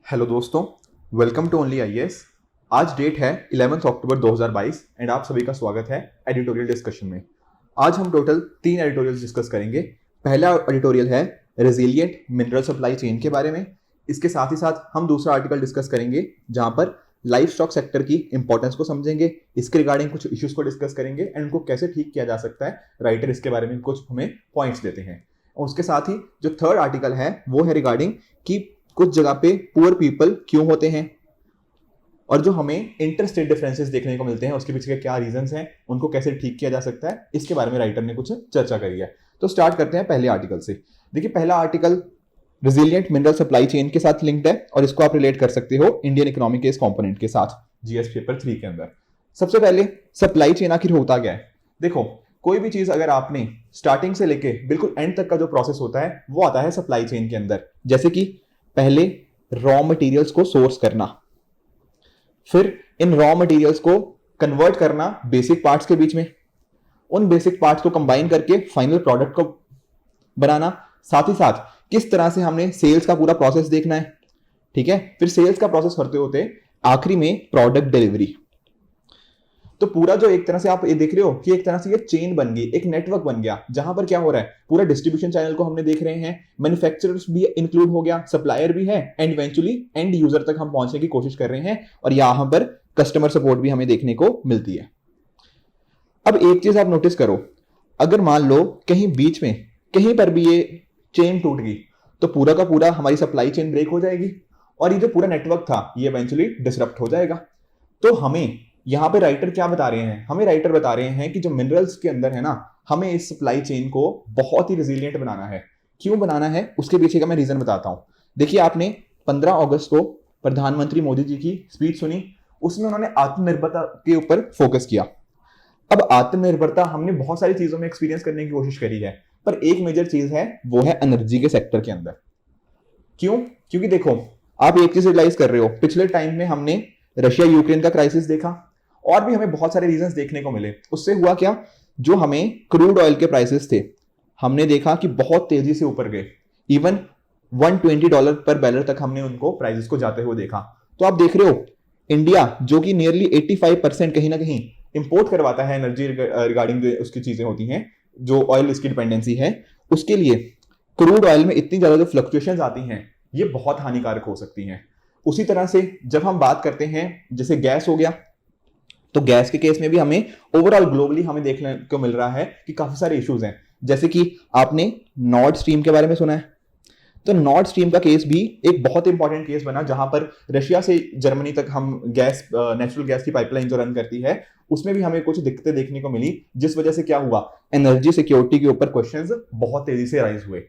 Hello दोस्तों, welcome to only IAS. आज date है 11 अक्टूबर 2022 एंड आप सभी का स्वागत है एडिटोरियल डिस्कशन में। आज हम टोटल 3 एडिटोरियल्स डिस्कस करेंगे। पहला एडिटोरियल है रेजिलिएंट मिनरल सप्लाई चेन के बारे में। इसके साथ ही साथ हम दूसरा आर्टिकल डिस्कस करेंगे जहां पर लाइफ स्टॉक सेक्टर की इंपॉर्टेंस को समझेंगे, इसके रिगार्डिंग कुछ इश्यूज को डिस्कस करेंगे एंड उनको कैसे ठीक किया जा सकता है। राइटर इसके बारे में कुछ हमें पॉइंट्स देते हैं। और उसके साथ ही जो थर्ड आर्टिकल है वो है रिगार्डिंग कि कुछ जगह पे पुअर पीपल क्यों होते हैं और जो हमें इंटरस्टेट डिफरेंसेस देखने को मिलते हैं उसके पीछे के क्या रीजंस हैं, उनको कैसे ठीक किया जा सकता है, इसके बारे में राइटर ने कुछ चर्चा करी है। तो स्टार्ट करते हैं पहले आर्टिकल से। देखिए, पहला article resilient mineral supply chain के साथ लिंक्ड है और इसको आप रिलेट कर सकते हो इंडियन इकोनॉमी के इस कंपोनेंट के साथ जीएस पेपर 3 के अंदर। सबसे पहले सप्लाई चेन आखिर होता क्या है। देखो, कोई भी चीज अगर आपने स्टार्टिंग से लेके बिल्कुल एंड तक का जो प्रोसेस होता है वो आता है सप्लाई चेन के अंदर। जैसे कि पहले रॉ मटेरियल्स को सोर्स करना, फिर इन रॉ मटेरियल्स को कन्वर्ट करना बेसिक पार्ट्स के बीच में, उन बेसिक पार्ट्स को कंबाइन करके फाइनल प्रोडक्ट को बनाना, साथ ही साथ किस तरह से हमने सेल्स का पूरा प्रोसेस देखना है। ठीक है, फिर सेल्स का प्रोसेस होते होते आखिरी में प्रोडक्ट डिलीवरी। तो पूरा जो एक तरह से आप ये देख रहे हो कि एक तरह से ये चेन बन गई, एक नेटवर्क बन गया, जहां पर क्या हो रहा है, पूरा डिस्ट्रीब्यूशन चैनल को हमने देख रहे हैं, मैन्युफैक्चरर्स भी इंक्लूड हो गया, सप्लायर भी है एंड इवेंचुअली एंड यूजर तक हम पहुंचने की कोशिश कर रहे हैं और यहां पर कस्टमर सपोर्ट भी हमें देखने को मिलती है। अब एक चीज आप नोटिस करो, अगर मान लो कहीं बीच में कहीं पर भी ये चेन टूट गई तो पूरा का पूरा हमारी सप्लाई चेन ब्रेक हो जाएगी और ये जो पूरा नेटवर्क था ये इवेंचुअली डिसरप्ट हो जाएगा। तो हमें यहाँ पे राइटर क्या बता रहे हैं, हमें राइटर बता रहे हैं कि जो मिनरल्स के अंदर है ना, हमें इस सप्लाई चेन को बहुत ही रेजिलिएंट बनाना है। क्यों बनाना है उसके पीछे का मैं रीजन बताता हूं। देखिए, आपने 15 अगस्त को प्रधानमंत्री मोदी जी की स्पीच सुनी, उसमें उन्होंने आत्मनिर्भरता के ऊपर फोकस किया। अब आत्मनिर्भरता हमने बहुत सारी चीजों में एक्सपीरियंस करने की कोशिश करी है, पर एक मेजर चीज है वो है एनर्जी के सेक्टर के अंदर। क्यों? क्योंकि देखो, आप एक चीज रियलाइज कर रहे हो, पिछले टाइम में हमने रशिया यूक्रेन का क्राइसिस देखा और भी हमें बहुत सारे रीजंस देखने को मिले। उससे हुआ क्या, जो हमें क्रूड ऑयल के प्राइसेस थे हमने देखा कि बहुत तेजी से ऊपर गए, इवन $120 पर बैरल तक हमने उनको प्राइसेस को जाते हुए देखा। तो आप देख रहे हो, इंडिया जो कि नियरली 85% कहीं ना कहीं इंपोर्ट करवाता है एनर्जी रिगार्डिंग जो उसकी चीजें होती हैं, जो ऑयल इसकी डिपेंडेंसी है, उसके लिए क्रूड ऑयल में इतनी ज्यादा जो फ्लक्चुएशंस आती हैं ये बहुत हानिकारक हो सकती हैं। उसी तरह से जब हम बात करते हैं जैसे गैस हो गया, तो गैस के केस में भी हमें ओवरऑल ग्लोबली हमें देखने को मिल रहा है कि काफी सारे इश्यूज हैं। जैसे कि आपने नॉर्थ स्ट्रीम के बारे में सुना है, तो नॉर्थ स्ट्रीम का केस भी एक बहुत इंपॉर्टेंट केस बना, जहां पर रशिया से जर्मनी तक हम गैस नेचुरल गैस की पाइपलाइन जो रन करती है उसमें भी हमें कुछ दिक्कतें देखने को मिली, जिस वजह से क्या हुआ, एनर्जी सिक्योरिटी के ऊपर क्वेश्चंस बहुत तेजी से राइज हुए।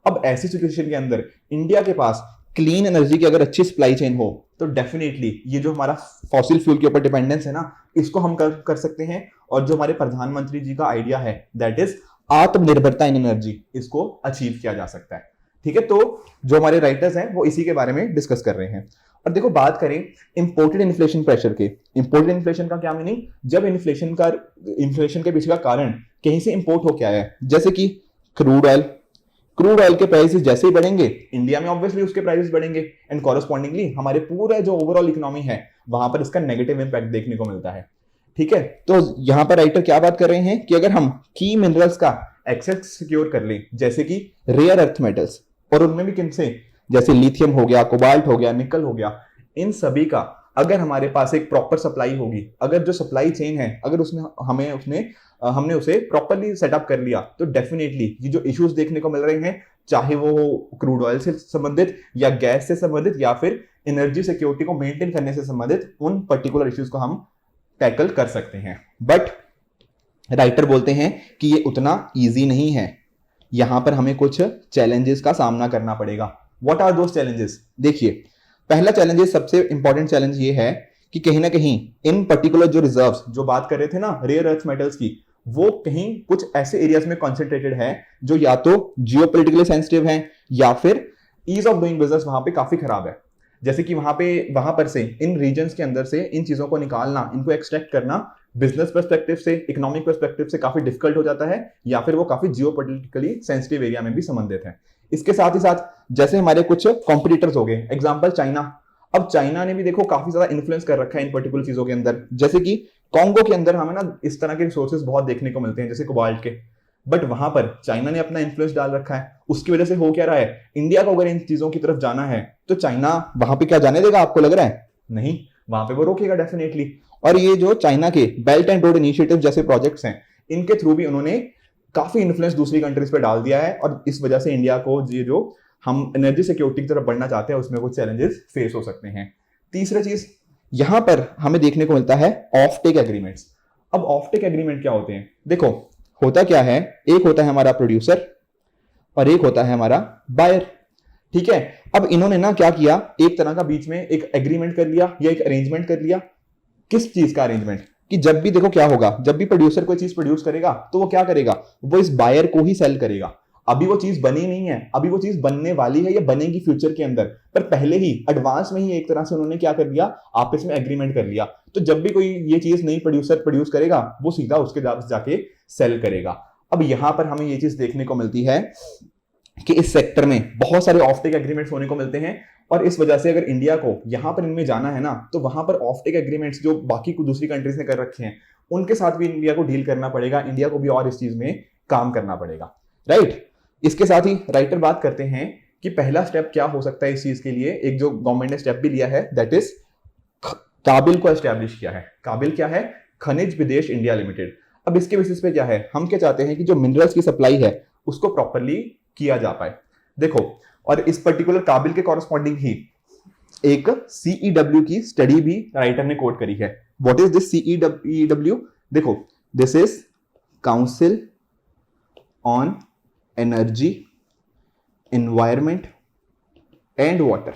अब ऐसी सिचुएशन के अंदर इंडिया के पास क्लीन एनर्जी की अगर अच्छी सप्लाई चेन हो तो डेफिनेटली ये जो हमारा फॉसिल फ्यूल के ऊपर डिपेंडेंस है ना, इसको हम कर सकते हैं। और जो हमारे प्रधानमंत्री जी का आइडिया है दैट इज आत्मनिर्भरता इन एनर्जी, इसको अचीव किया जा सकता है। ठीक है, तो जो हमारे राइटर्स हैं वो इसी के बारे में डिस्कस कर रहे हैं। और देखो, बात करें इंपोर्टेड इन्फ्लेशन प्रेशर के, इंपोर्टेड इन्फ्लेशन का क्या मीनिंग, जब इन्फ्लेशन के पीछे का कारण कहीं से इंपोर्ट होके आया है, जैसे कि क्रूड ऑयल के प्राइसेस जैसे ही बढ़ेंगे इंडिया में ऑब्वियसली उसके प्राइसेस बढ़ेंगे एंड कॉरस्पॉन्डिंगली हमारे पूरे जो ओवरऑल इकोनॉमी है वहां पर इसका नेगेटिव इंपैक्ट देखने को मिलता है। ठीक है, तो यहां पर राइटर क्या बात कर रहे हैं कि अगर हम की मिनरल्स का एक्सेस सिक्योर कर लें, जैसे कि रेयर अर्थ मेटल्स, और उनमें भी किन से, जैसे लिथियम हो गया, कोबाल्ट हो गया, निकल हो गया, इन सभी का अगर हमारे पास एक प्रॉपर सप्लाई होगी, अगर जो सप्लाई चेन है अगर हमने उसे प्रॉपरली सेटअप कर लिया, तो डेफिनेटली ये जो इश्यूज देखने को मिल रहे हैं, चाहे वो क्रूड ऑयल से संबंधित या गैस से संबंधित या फिर एनर्जी सिक्योरिटी को मेंटेन करने से संबंधित, उन पर्टिकुलर इश्यूज को हम टैकल कर सकते हैं। बट राइटर बोलते हैं कि ये उतना इजी नहीं है, यहां पर हमें कुछ चैलेंजेस का सामना करना पड़ेगा। What are those challenges? देखिए, पहला चैलेंजेस, सबसे इंपॉर्टेंट चैलेंज ये है कि कहीं ना कहीं इन पर्टिकुलर जो रिजर्व्स जो बात कर रहे थे ना रेयर अर्थ मेटल्स की, वो कहीं कुछ ऐसे एरियाज में कॉन्सेंट्रेटेड है जो या तो जियोपॉलिटिकली सेंसिटिव हैं या फिर ईज ऑफ डूइंग बिजनेस वहां पे काफी खराब है। जैसे कि वहां पर से इन रीजन्स के अंदर से इन चीजों को निकालना, इनको एक्सट्रैक्ट करना बिजनेस पर्सपेक्टिव से, इकोनॉमिक पर्सपेक्टिव से काफी डिफिकल्ट हो जाता है, या फिर वो काफी जियोपॉलिटिकली सेंसिटिव एरिया में भी संबंधित है। इसके साथ ही साथ जैसे हमारे कुछ कॉम्पिटिटर्स हो गए, एग्जाम्पल चाइना। अब चाइना ने भी देखो काफी ज्यादा इन्फ्लुएंस कर रखा है इन पर्टिकुलर चीजों के अंदर, जैसे कि कॉन्गो के अंदर हमें ना इस तरह के रिसोर्सेज बहुत देखने को मिलते हैं जैसे कोबाल्ट के, बट वहां पर चाइना ने अपना इन्फ्लुएंस डाल रखा है। उसकी वजह से हो क्या रहा है, इंडिया को अगर इन चीजों की तरफ जाना है तो चाइना वहां पे क्या जाने देगा, आपको लग रहा है? नहीं, वहां पे वो रोकेगा डेफिनेटली। और ये जो चाइना के बेल्ट एंड रोड इनिशिएटिव जैसे प्रोजेक्ट्स हैं, इनके थ्रू भी उन्होंने काफी इन्फ्लुएंस दूसरी कंट्रीज पे डाल दिया है, और इस वजह से इंडिया को ये जो हम एनर्जी सिक्योरिटी की तरफ बढ़ना चाहते हैं उसमें कुछ चैलेंजेस फेस हो सकते हैं। तीसरा चीज यहां पर हमें देखने को मिलता है ऑफ टेक एग्रीमेंट्स। अब ऑफ टेक एग्रीमेंट क्या होते हैं, देखो होता क्या है, एक होता है हमारा प्रोड्यूसर और एक होता है हमारा बायर, ठीक है। अब इन्होंने ना क्या किया, एक तरह का बीच में एक एग्रीमेंट कर लिया या एक अरेंजमेंट कर लिया। किस चीज का अरेंजमेंट, कि जब भी देखो क्या होगा, जब भी प्रोड्यूसर कोई चीज प्रोड्यूस करेगा तो वो क्या करेगा, वो इस बायर को ही सेल करेगा। अभी वो चीज बनी नहीं है, अभी वो चीज बनने वाली है या बनेगी फ्यूचर के अंदर, पर पहले ही एडवांस में ही एक तरह से उन्होंने क्या कर दिया, आपस में एग्रीमेंट कर लिया। तो जब भी कोई ये चीज नई प्रोड्यूसर प्रोड्यूस करेगा वो सीधा उसके जाके सेल करेगा। अब यहां पर हमें ये चीज देखने को मिलती है कि इस सेक्टर में बहुत सारे ऑफ टेक एग्रीमेंट्स होने को मिलते हैं, और इस वजह से अगर इंडिया को यहां पर इनमें जाना है ना, तो वहां पर ऑफ टेक एग्रीमेंट्स जो बाकी को दूसरी कंट्रीज ने कर रखे हैं उनके साथ भी इंडिया को डील करना पड़ेगा, इंडिया को भी और इस चीज में काम करना पड़ेगा, राइट। इसके साथ ही राइटर बात करते हैं कि पहला स्टेप क्या हो सकता है इस चीज के लिए, एक जो गवर्नमेंट ने स्टेप भी लिया है, दैट इज काबिल को एस्टैब्लिश किया है। काबिल क्या है, खनिज विदेश इंडिया लिमिटेड। अब इसके बेसिस पे क्या है, हम क्या चाहते हैं कि जो मिनरल्स की सप्लाई है उसको प्रॉपरली किया जा पाए। देखो, और इस पर्टिकुलर काबिल के कॉरस्पॉन्डिंग ही एक CEW की स्टडी भी राइटर ने कोट करी है। What is this CEW? देखो, this is council on energy, environment and water.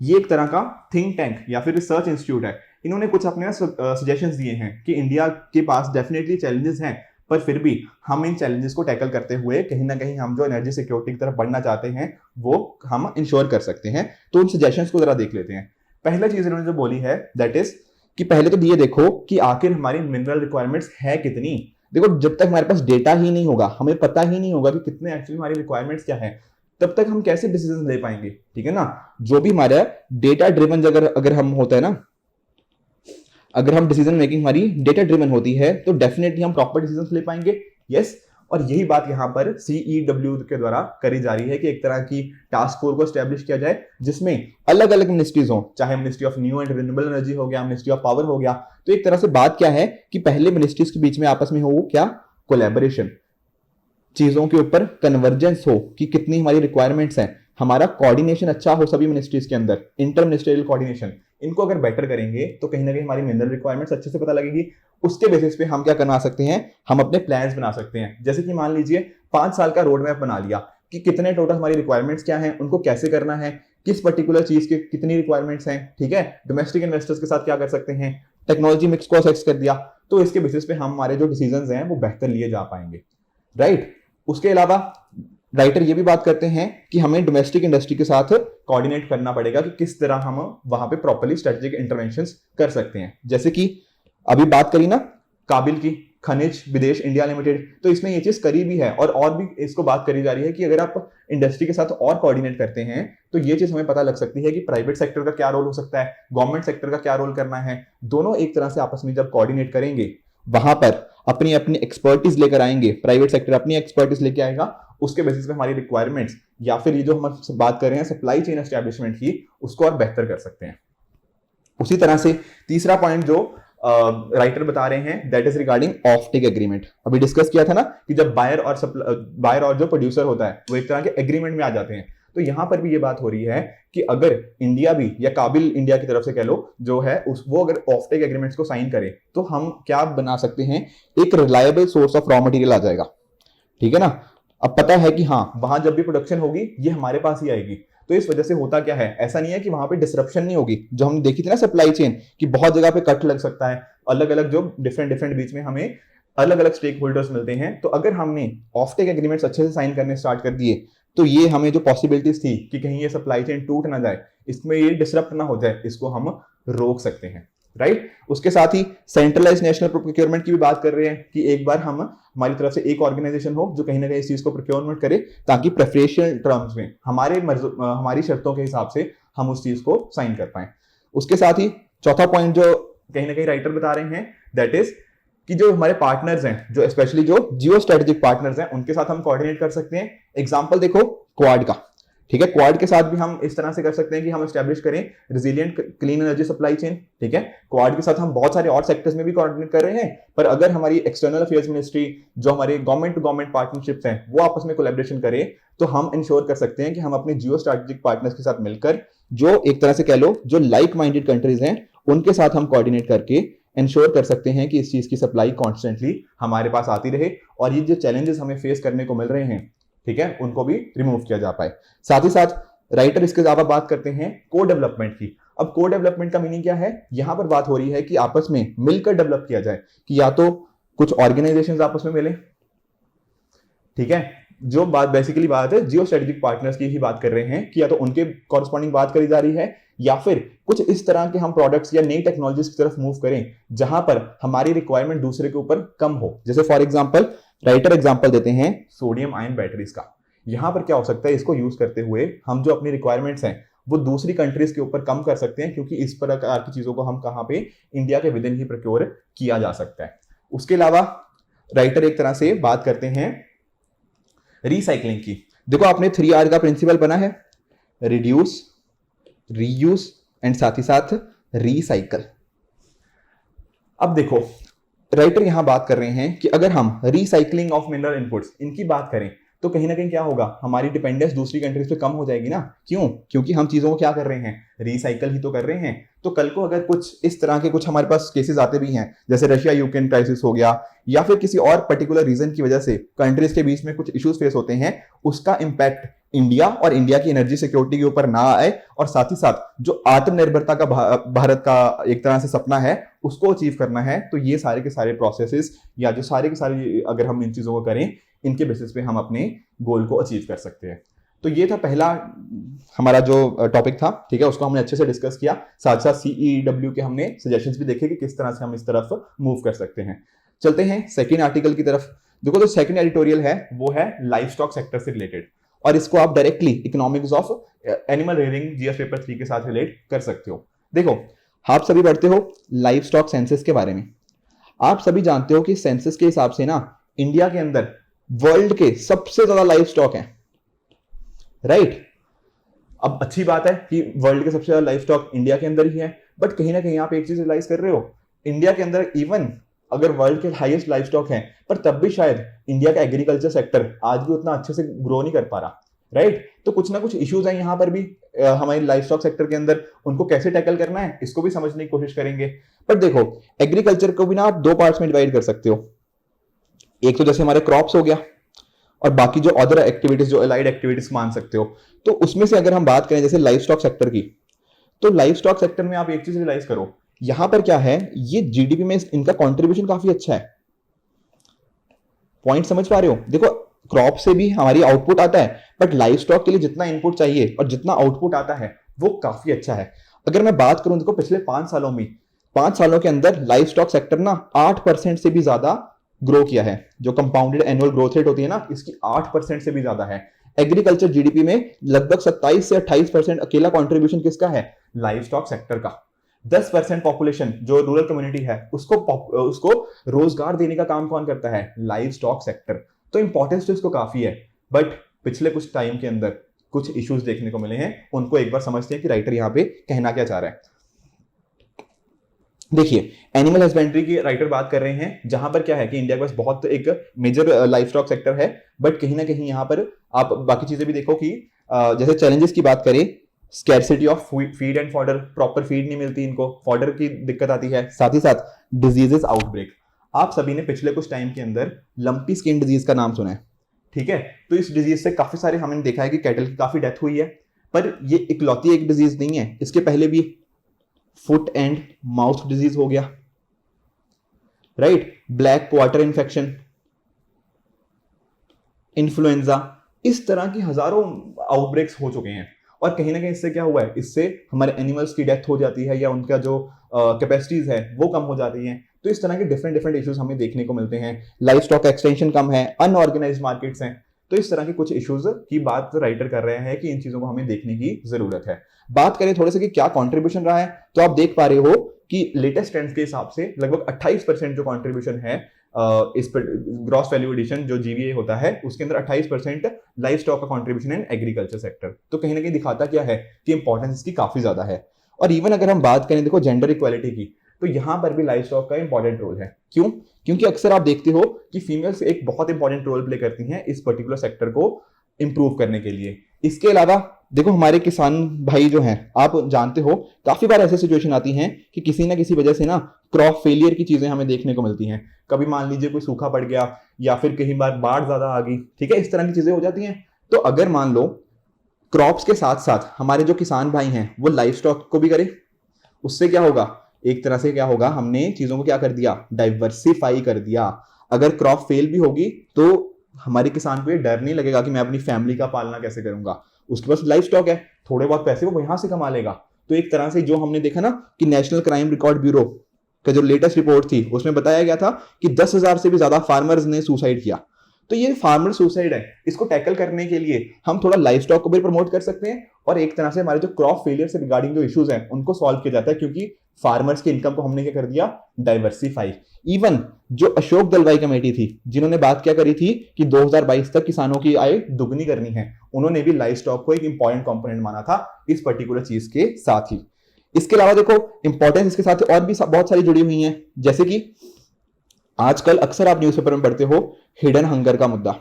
ये एक तरह का थिंक टैंक या फिर रिसर्च इंस्टीट्यूट है। इन्होंने कुछ अपने सजेशंस दिए हैं कि इंडिया के पास डेफिनेटली चैलेंजेस हैं, पर फिर भी हम इन चैलेंजेस को टैकल करते हुए कहीं ना कहीं हम जो एनर्जी सिक्योरिटी की तरफ बढ़ना चाहते हैं वो हम इंश्योर कर सकते हैं। तो उन सजेशंस को जरा देख लेते हैं। पहला चीज इन्होंने जो बोली है दैट इज कि पहले तो ये देखो कि आखिर हमारी मिनरल रिक्वायरमेंट्स है कितनी। देखो, जब तक हमारे पास डेटा ही नहीं होगा, हमें पता ही नहीं होगा कि कितने एक्चुअली हमारी रिक्वायरमेंट्स क्या है, तब तक हम कैसे डिसीजन ले पाएंगे, ठीक है ना। जो भी हमारा डेटा ड्रिवन अगर हम होता है ना, अगर हम डिसीजन मेकिंग हमारी डेटा ड्रिवन होती है तो डेफिनेटली हम प्रॉपर डिसीजन ले पाएंगे। यस, और यही बात यहाँ पर CEW के द्वारा करी जा रही है कि एक तरह की टास्क फोर्स को एस्टेब्लिश किया जाए जिसमें अलग अलग मिनिस्ट्रीज हो, चाहे ministry of new and renewable energy हो गया, मिनिस्ट्री ऑफ पावर हो गया। तो एक तरह से बात क्या है कि पहले मिनिस्ट्रीज के बीच में आपस में हो क्या, कोलैबोरेशन, चीजों के ऊपर कन्वर्जेंस हो कि कितनी हमारी रिक्वायरमेंट्स हैं, हमारा कोऑर्डिनेशन अच्छा हो सभी मिनिस्ट्रीज के अंदर, इंटर मिनिस्ट्रियल कोऑर्डिनेशन। इनको अगर बेटर करेंगे तो कहीं ना कहीं हमारी मिनरल रिक्वायरमेंट्स अच्छे से पता लगेगी। उसके बेसिस पे हम क्या करना सकते हैं, हम अपने प्लान्स बना सकते हैं। जैसे कि मान लीजिए 5 साल का रोड मैप बना लिया कि कितने टोटल हमारी रिक्वायरमेंट्स क्या हैं, उनको कैसे करना है, किस पर्टिकुलर चीज के कितनी रिक्वायरमेंट्स हैं, ठीक है। डोमेस्टिक इन्वेस्टर्स के साथ क्या कर सकते हैं, टेक्नोलॉजी मिक्स को असेस कर दिया, तो इसके बेसिस पे हम हमारे जो डिसीजंस हैं वो बेहतर लिए जा पाएंगे, राइट। उसके अलावा राइटर ये भी बात करते हैं कि हमें डोमेस्टिक इंडस्ट्री के साथ कोऑर्डिनेट करना पड़ेगा कि किस तरह हम वहां पे प्रॉपर्ली स्ट्रेटेजिक इंटरवेंशंस कर सकते हैं। जैसे कि अभी बात करी ना काबिल की, खनिज विदेश इंडिया लिमिटेड, तो इसमें ये चीज करी भी है, और भी इसको बात करी जा रही है कि अगर आप इंडस्ट्री के साथ और कोऑर्डिनेट करते हैं तो ये चीज हमें पता लग सकती है कि प्राइवेट सेक्टर का क्या रोल हो सकता है, गवर्नमेंट सेक्टर का क्या रोल करना है। दोनों एक तरह से आपस में जब कोऑर्डिनेट करेंगे, वहां पर अपनी अपनी एक्सपर्टीज लेकर आएंगे, प्राइवेट सेक्टर अपनी एक्सपर्टीज लेके आएगा, उसके बेसिस पे हमारी रिक्वायरमेंट्स या फिर ये जो हम बात कर रहे हैं सप्लाई चेन एस्टैब्लिशमेंट की, उसको और बेहतर कर सकते हैं। उसी तरह से तीसरा पॉइंट जो राइटर बता रहे हैं that is regarding of take agreement. अभी डिस्कस किया था ना कि जब बायर और जो प्रोड्यूसर होता है वो एक तरह के एग्रीमेंट में आ जाते हैं, तो यहां पर भी ये बात हो रही है कि अगर इंडिया भी या काबिल इंडिया की तरफ से कह लो जो है वो अगर ऑफ टेक एग्रीमेंट्स को साइन करे तो हम क्या बना सकते हैं, एक reliable source of raw material आ जाएगा, ठीक है ना। अब पता है कि हाँ वहां जब भी प्रोडक्शन होगी ये हमारे पास ही आएगी। तो इस वजह से होता क्या है, ऐसा नहीं है कि वहां पे डिसरप्शन नहीं होगी, जो हमने देखी थी ना सप्लाई चेन कि बहुत जगह पे कट लग सकता है, अलग अलग जो डिफरेंट बीच में हमें अलग अलग स्टेक होल्डर्स मिलते हैं। तो अगर हमने ऑफ टेक एग्रीमेंट्स अच्छे से साइन करने स्टार्ट कर दिए तो ये हमें जो पॉसिबिलिटीज थी कि कहीं ये सप्लाई चेन टूट ना जाए, इसमें ये डिसरप्ट ना हो जाए, इसको हम रोक सकते हैं, राइट। उसके साथ ही सेंट्रलाइज नेशनल प्रोक्योरमेंट की भी बात कर रहे हैं कि एक बार हम हमारी तरफ से एक ऑर्गेनाइजेशन हो जो कहीं ना कहीं इस चीज को प्रोक्योरमेंट करे, ताकि प्रेफरेंशियल टर्म्स में हमारी शर्तों के हिसाब से हम उस चीज को साइन कर पाए। उसके साथ ही चौथा पॉइंट जो कहीं ना कहीं राइटर बता रहे हैं दैट इज कि जो हमारे पार्टनर्स हैं, जो स्पेशली जो जियो स्ट्रेटेजिक पार्टनर्स हैं, उनके साथ हम कोऑर्डिनेट कर सकते हैं। एग्जांपल देखो क्वाड का, ठीक है। क्वाड के साथ भी हम इस तरह से कर सकते हैं कि हम एस्टैब्लिश करें resilient clean energy supply chain, ठीक है। क्वाड के साथ हम बहुत सारे और सेक्टर्स में भी कोऑर्डिनेट कर रहे हैं, पर अगर हमारी एक्सटर्नल अफेयर्स मिनिस्ट्री, जो हमारे गवर्नमेंट टू गवर्नमेंट पार्टनरशिप्स हैं, वो आपस में कोलैबोरेशन करें, तो हम इंश्योर कर सकते हैं कि हम अपने जियो स्ट्रेटेजिक पार्टनर्स के साथ मिलकर, जो एक तरह से कह लो जो लाइक माइंडेड कंट्रीज हैं, उनके साथ हम कोऑर्डिनेट करके इंश्योर कर सकते हैं कि इस चीज की सप्लाई कॉन्स्टेंटली हमारे पास आती रहे और ये जो चैलेंजेस हमें फेस करने को मिल रहे हैं, ठीक है, उनको भी रिमूव किया जा पाए। साथ ही साथ राइटर इसके अलावा बात करते हैं को डेवलपमेंट की। अब को डेवलपमेंट का मीनिंग क्या है? यहां पर बात हो रही है कि आपस में मिलकर डेवलप किया जाए, कि या तो कुछ ऑर्गेनाइजेशंस आपस में मिले, ठीक है, जो बात बेसिकली बात है जियो स्ट्रेटेजिक पार्टनर्स की ही बात कर रहे हैं, कि या तो उनके कॉरस्पॉन्डिंग बात करी जा रही है, या फिर कुछ इस तरह के हम प्रोडक्ट्स या नई टेक्नोलॉजीज की तरफ मूव करें जहां पर हमारी रिक्वायरमेंट दूसरे के ऊपर कम हो। जैसे फॉर एग्जांपल राइटर एग्जांपल देते हैं सोडियम आयन बैटरीज का। यहां पर क्या हो सकता है, इसको यूज करते हुए हम जो अपनी रिक्वायरमेंट्स हैं वो दूसरी कंट्रीज के ऊपर कम कर सकते हैं, क्योंकि इस प्रकार की चीजों को हम कहां पे इंडिया के विद इन ही प्रोक्योर किया जा सकता है। उसके अलावा राइटर एक तरह से बात करते हैं रिसाइकलिंग की। देखो आपने 3R का प्रिंसिपल बना है, रिड्यूस, रीयूज एंड साथ ही साथ रिसाइकल। अब देखो राइटर यहां बात कर रहे हैं कि अगर हम रिसाइकलिंग ऑफ मिनरल इनपुट्स इनकी बात करें तो कहीं ना कहीं क्या होगा, हमारी डिपेंडेंस दूसरी कंट्रीज पे कम हो जाएगी ना। क्यों? क्योंकि हम चीजों को क्या कर रहे हैं, रिसाइकल ही तो कर रहे हैं। तो कल को अगर कुछ इस तरह के कुछ हमारे पास केसेस आते भी हैं, जैसे रशिया यूक्रेन क्राइसिस हो गया, या फिर किसी और पर्टिकुलर रीजन की वजह से कंट्रीज के बीच में कुछ इश्यूज फेस होते हैं, उसका इंपैक्ट इंडिया और इंडिया की एनर्जी सिक्योरिटी के ऊपर ना आए, और साथ ही साथ जो आत्मनिर्भरता का भारत का एक तरह से सपना है उसको अचीव करना है, तो ये सारे के सारे प्रोसेसेस या जो सारे के सारे अगर हम इन चीजों को करें, इनके बेसिस पे हम अपने गोल को अचीव कर सकते हैं। तो ये था पहला हमारा जो टॉपिक था, ठीक है, उसको हमने अच्छे से डिस्कस किया। साथ साथ CEW के हमने सजेशंस भी देखे कि किस तरह से हम इस तरफ मूव कर सकते हैं। चलते हैं सेकंड आर्टिकल की तरफ। देखो जो सेकंड एडिटोरियल है वो है लाइफ स्टॉक सेक्टर से रिलेटेड, और इसको आप directly economics of animal rearing GS paper 3 के साथ रिलेट कर सकते हो। देखो आप सभी पढ़ते हो लाइफ स्टॉक सेंसस के बारे में। आप सभी जानते हो कि सेंसस के हिसाब से ना इंडिया के अंदर वर्ल्ड के सबसे ज्यादा लाइफ स्टॉक है, राइट। अब अच्छी बात है कि वर्ल्ड के सबसे ज्यादा लाइफ स्टॉक इंडिया के अंदर ही है, बट कहीं ना कहीं आप एक चीज रियलाइज कर रहे हो, इंडिया के अंदर इवन अगर वर्ल्ड के हाईएस्ट लाइफ स्टॉक है, पर तब भी शायद इंडिया का एग्रीकल्चर सेक्टर आज भी उतना अच्छे से ग्रो नहीं कर पा रहा, राइट। तो कुछ ना कुछ इश्यूज हैं यहाँ पर भी हमारे लाइफ स्टॉक सेक्टर के अंदर, उनको कैसे टैकल करना है इसको भी समझने की कोशिश करेंगे। पर देखो एग्रीकल्चर को भी ना आप दो पार्ट्स में डिवाइड कर सकते हो। एक तो जैसे हमारे क्रॉप्स हो गया, और बाकी जो अदर एक्टिविटीज, जो अलाइड एक्टिविटीज मान सकते हो। तो उसमें से अगर हम बात करें जैसे लाइफ स्टॉक सेक्टर की, तो लाइफ स्टॉक सेक्टर में आप एक चीज रियलाइज करो, यहां पर क्या है, ये जीडीपी में इनका कंट्रीब्यूशन काफी अच्छा है। पॉइंट समझ पा रहे हो? देखो क्रॉप से भी हमारी आउटपुट आता है, बट लाइफ स्टॉक के लिए जितना इनपुट चाहिए और जितना आउटपुट आता है वो काफी अच्छा है। अगर मैं बात करूं, देखो पिछले 5 सालों में, 5 सालों के अंदर लाइफ स्टॉक सेक्टर ना 8% से भी ज्यादा ग्रो किया है। जो कंपाउंडेड एनुअल ग्रोथ रेट होती है ना, इसकी 8% से भी ज्यादा है। एग्रीकल्चर जीडीपी में लगभग 27 से 28% अकेला कंट्रीब्यूशन किसका है, लाइफ स्टॉक सेक्टर का। 10% पॉपुलेशन जो रूरल कम्युनिटी है उसको रोजगार देने का काम कौन करता है, लाइफ स्टॉक सेक्टर। तो इंपॉर्टेंस तो इसको काफी है, बट पिछले कुछ टाइम के अंदर कुछ इश्यूज देखने को मिले हैं, उनको एक बार समझते हैं कि राइटर यहाँ पे कहना क्या चाह रहा है। देखिए एनिमल हस्बेंड्री की राइटर बात कर रहे हैं, जहां पर क्या है कि इंडिया के पास बहुत एक मेजर लाइफ स्टॉक सेक्टर है, बट कहीं ना कहीं यहां पर आप बाकी चीजें भी देखो कि जैसे चैलेंजेस की बात करें, scarcity of feed and fodder, proper feed नहीं मिलती इनको, फॉडर की दिक्कत आती है, साथ ही साथ डिजीजेस आउटब्रेक। आप सभी ने पिछले कुछ टाइम के अंदर लंपी स्किन डिजीज का नाम सुना है, ठीक है। तो इस डिजीज से काफी सारे हमने देखा है कि कैटल की काफी डेथ हुई है, पर ये इकलौती एक डिजीज नहीं है, इसके पहले भी फुट एंड माउथ डिजीज हो गया, right, black quarter infection, influenza, इस तरह की हजारों आउटब्रेक्स हो चुके हैं। और कहीं ना कहीं इससे क्या हुआ है, इससे हमारे एनिमल्स की डेथ हो जाती है, या उनका जो कैपेसिटीज है वो कम हो जाती हैं। तो इस तरह के डिफरेंट इश्यूज हमें देखने को मिलते हैं। लाइफ स्टॉक एक्सटेंशन कम है, अनऑर्गेनाइज्ड मार्केट्स हैं। तो इस तरह के कुछ इश्यूज की बात राइटर कर रहे हैं कि इन चीजों को हमें देखने की जरूरत है। बात करें थोड़े से कि क्या कंट्रीब्यूशन रहा है, तो आप देख पा रहे हो कि लेटेस्ट ट्रेंड्स के हिसाब से लगभग 28% जो कंट्रीब्यूशन है इस पर ग्रॉस वैल्यू एडिशन जो जीवीए होता है उसके अंदर 28% लाइफ स्टॉक का कंट्रीब्यूशन इन एग्रीकल्चर सेक्टर। तो कहीं ना कहीं दिखाता क्या है कि इंपॉर्टेंस इसकी काफी ज्यादा है। और इवन अगर हम बात करें देखो जेंडर इक्वालिटी की, तो यहां पर भी लाइफ स्टॉक का इंपॉर्टेंट रोल है। क्यों? क्योंकि अक्सर आप देखते हो कि फीमेल्स एक बहुत इंपॉर्टेंट रोल प्ले करती हैं इस पर्टिकुलर सेक्टर को इंप्रूव करने के लिए। इसके अलावा देखो हमारे किसान भाई जो हैं, आप जानते हो काफी बार ऐसी सिचुएशन आती हैं कि किसी ना किसी वजह से ना क्रॉप फेलियर की चीजें हमें देखने को मिलती हैं। कभी मान लीजिए कोई सूखा पड़ गया या फिर कहीं बार बाढ़ ज्यादा आ गई, ठीक है, इस तरह की चीजें हो जाती हैं। तो अगर मान लो क्रॉप्स के साथ साथ हमारे जो किसान भाई हैं वो लाइफ स्टॉक को भी करें, उससे क्या होगा, एक तरह से क्या होगा, हमने चीजों को क्या कर दिया, डाइवर्सिफाई कर दिया। अगर क्रॉप फेल भी होगी तो हमारे किसान को ये डर नहीं लगेगा कि मैं अपनी फैमिली का पालना कैसे करूंगा, उसके पास लाइफ स्टॉक है, थोड़े बहुत पैसे वो यहां से कमा लेगा। तो एक तरह से जो हमने देखा ना कि नेशनल क्राइम रिकॉर्ड ब्यूरो का जो लेटेस्ट रिपोर्ट थी उसमें बताया गया था कि 10,000 से भी ज्यादा फार्मर्स ने सुसाइड किया। तो ये फार्मर सुसाइड है, इसको टैकल करने के लिए हम थोड़ा लाइफ स्टॉक को भी प्रमोट कर सकते हैं और एक तरह से हमारे जो क्रॉप फेलियर से रिगार्डिंग जो इश्यूज हैं उनको सॉल्व किया जाता है, क्योंकि फार्मर्स की इनकम को हमने क्या कर दिया, डाइवर्सिफाई। इवन जो अशोक दलवाई कमेटी थी जिन्होंने बात क्या करी थी कि 2022 तक किसानों की आय दुगनी करनी है, उन्होंने भी लाइफ स्टॉक को एक इंपॉर्टेंट कंपोनेंट माना था इस पर्टिकुलर चीज के साथ ही। इसके अलावा देखो इंपॉर्टेंस इसके साथ और भी बहुत सारी जुड़ी हुई हैं, जैसे कि आजकल अक्सर आप न्यूज़पेपर में पढ़ते हो हिडन हंगर का मुद्दा।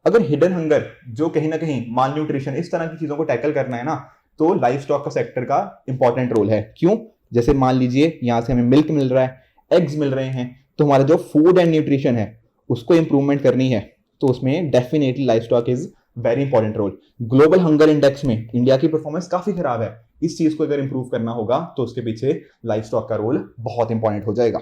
अगर हिडन हंगर जो कहीं ना कहीं माल न्यूट्रिशन इस तरह की चीजों को टैकल करना है ना, तो लाइफ स्टॉक का सेक्टर का इंपॉर्टेंट रोल है। क्यों? जैसे मान लीजिए यहां से हमें मिल्क मिल रहा है, एग्स मिल रहे हैं, तो हमारा जो फूड एंड न्यूट्रिशन है उसको इंप्रूवमेंट करनी है, तो उसमें definitely life stock is very important role. Global hunger index में इंडिया की परफॉर्मेंस काफी खराब है, इस चीज को अगर इंप्रूव करना होगा तो उसके पीछे लाइफ स्टॉक का रोल बहुत इंपॉर्टेंट हो जाएगा।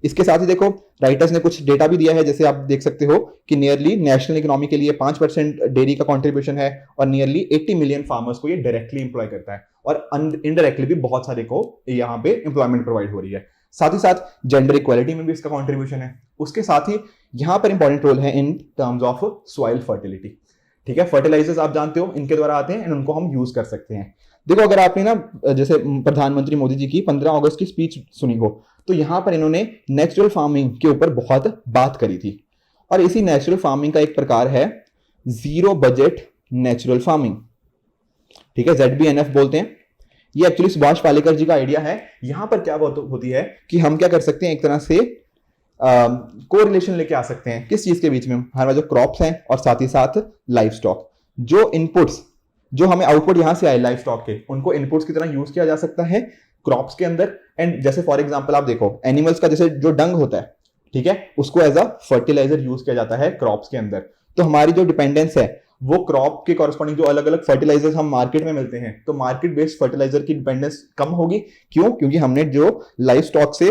इसके साथ ही देखो राइटर्स ने कुछ डेटा भी दिया है, जैसे आप देख सकते हो कि नियरली नेशनल इकोनॉमी के लिए 5% डेयरी का कंट्रीब्यूशन है और नियरली 80 मिलियन फार्मर्स को ये डायरेक्टली इंप्लॉय करता है और इनडायरेक्टली भी बहुत सारे को यहाँ पे इंप्लॉयमेंट प्रोवाइड हो रही है। साथ ही साथ जेंडर इक्वालिटी में भी इसका कंट्रीब्यूशन है। उसके साथ ही यहाँ पर इंपॉर्टेंट रोल है in terms of soil fertility. ठीक है, फर्टिलाइजर्स आप जानते हो इनके द्वारा आते हैं एंड उनको हम यूज कर सकते हैं। देखो अगर आपने ना जैसे प्रधानमंत्री मोदी जी की 15 अगस्त की स्पीच सुनी हो, तो यहां पर इन्होंने नेचुरल फार्मिंग के ऊपर बहुत बात करी थी और इसी नेचुरल फार्मिंग का एक प्रकार है जीरो बजट नेचुरल फार्मिंग। ठीक है, ZBNF बोलते हैं। ये एक्चुअली सुभाष पालेकर जी का आइडिया है। यहां पर क्या होती है कि हम क्या कर सकते हैं, एक तरह से कोरिलेशन लेके आ सकते हैं किस चीज के बीच में, हमारे जो क्रॉप्स हैं और साथ ही साथ लाइफ स्टॉक। जो इनपुट्स जो हमें आउटपुट यहां से आए लाइफ स्टॉक के, उनको इनपुट्स की तरह यूज किया जा सकता है क्रॉप्स के अंदर। एंड जैसे फॉर एग्जांपल आप देखो एनिमल्स का जैसे जो डंग होता है, ठीक है, उसको एज अ फर्टिलाइजर यूज किया जाता है क्रॉप्स के अंदर। तो हमारी जो डिपेंडेंस है वो क्रॉप के कॉरस्पॉन्डिंग जो अलग अलग फर्टिलाइजर्स हम मार्केट में मिलते हैं, तो मार्केट बेस्ड फर्टिलाइजर की डिपेंडेंस कम होगी। क्यों? क्योंकि हमने जो लाइफ स्टॉक से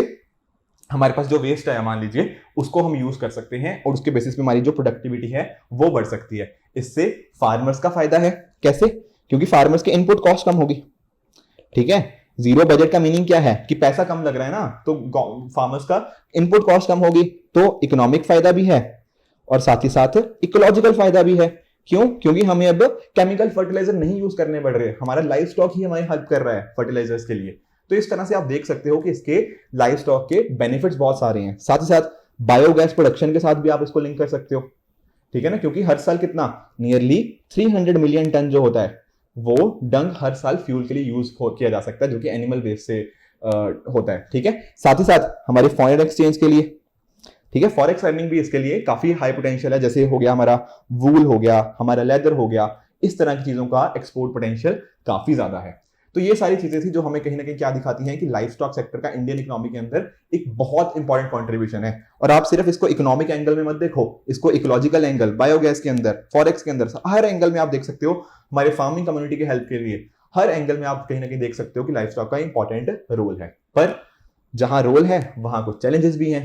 हमारे पास जो वेस्ट है मान लीजिए उसको हम यूज कर सकते हैं और उसके बेसिस पे हमारी जो प्रोडक्टिविटी है वो बढ़ सकती है। इससे फार्मर्स का फायदा है। कैसे? क्योंकि फार्मर्स के इनपुट कॉस्ट कम होगी। ठीक है, जीरो बजट का मीनिंग क्या है कि पैसा कम लग रहा है ना, तो फार्मर्स का इनपुट कॉस्ट कम होगी, तो इकोनॉमिक फायदा भी है और साथ ही साथ इकोलॉजिकल फायदा भी है। क्यों? क्योंकि हमें अब केमिकल फर्टिलाइजर नहीं यूज करने पड़ रहे, हमारा लाइफ स्टॉक ही हमारी हेल्प कर रहा है फर्टिलाइजर्स के लिए। तो इस तरह से आप देख सकते हो कि इसके लाइफ स्टॉक के बेनिफिट्स बहुत सारे हैं। साथ ही साथ बायोगैस प्रोडक्शन के साथ भी आप इसको लिंक कर सकते हो। ठीक है ना, क्योंकि हर साल कितना, नियरली 300 मिलियन टन जो होता है वो डंग हर साल फ्यूल के लिए यूज किया जा सकता है, जो कि एनिमल वेस्ट से होता है। ठीक है, साथ ही साथ हमारे फॉरेन एक्सचेंज के लिए, ठीक है, फॉरेक्स अर्निंग भी इसके लिए काफी हाई पोटेंशियल है। जैसे हो गया हमारा वूल हो गया, हमारा लेदर हो गया, इस तरह की चीजों का एक्सपोर्ट पोटेंशियल काफी ज्यादा है। तो ये सारी चीजें थी जो हमें कहीं ना कहीं क्या दिखाती हैं कि लाइफ स्टॉक सेक्टर का इंडियन इकोनॉमी के अंदर एक बहुत इंपॉर्टेंट कंट्रीब्यूशन है। और आप सिर्फ इसको इकोनॉमिक एंगल में मत देखो, इसको इकोलॉजिकल एंगल, बायोगैस के अंदर, फॉरेक्स के अंदर, हर एंगल में आप देख सकते हो। हमारे फार्मिंग कम्युनिटी के हेल्प के लिए हर एंगल में आप कहीं ना कहीं देख सकते हो कि लाइफ स्टॉक का इंपॉर्टेंट रोल है। पर जहां रोल है वहां कुछ चैलेंजेस भी हैं।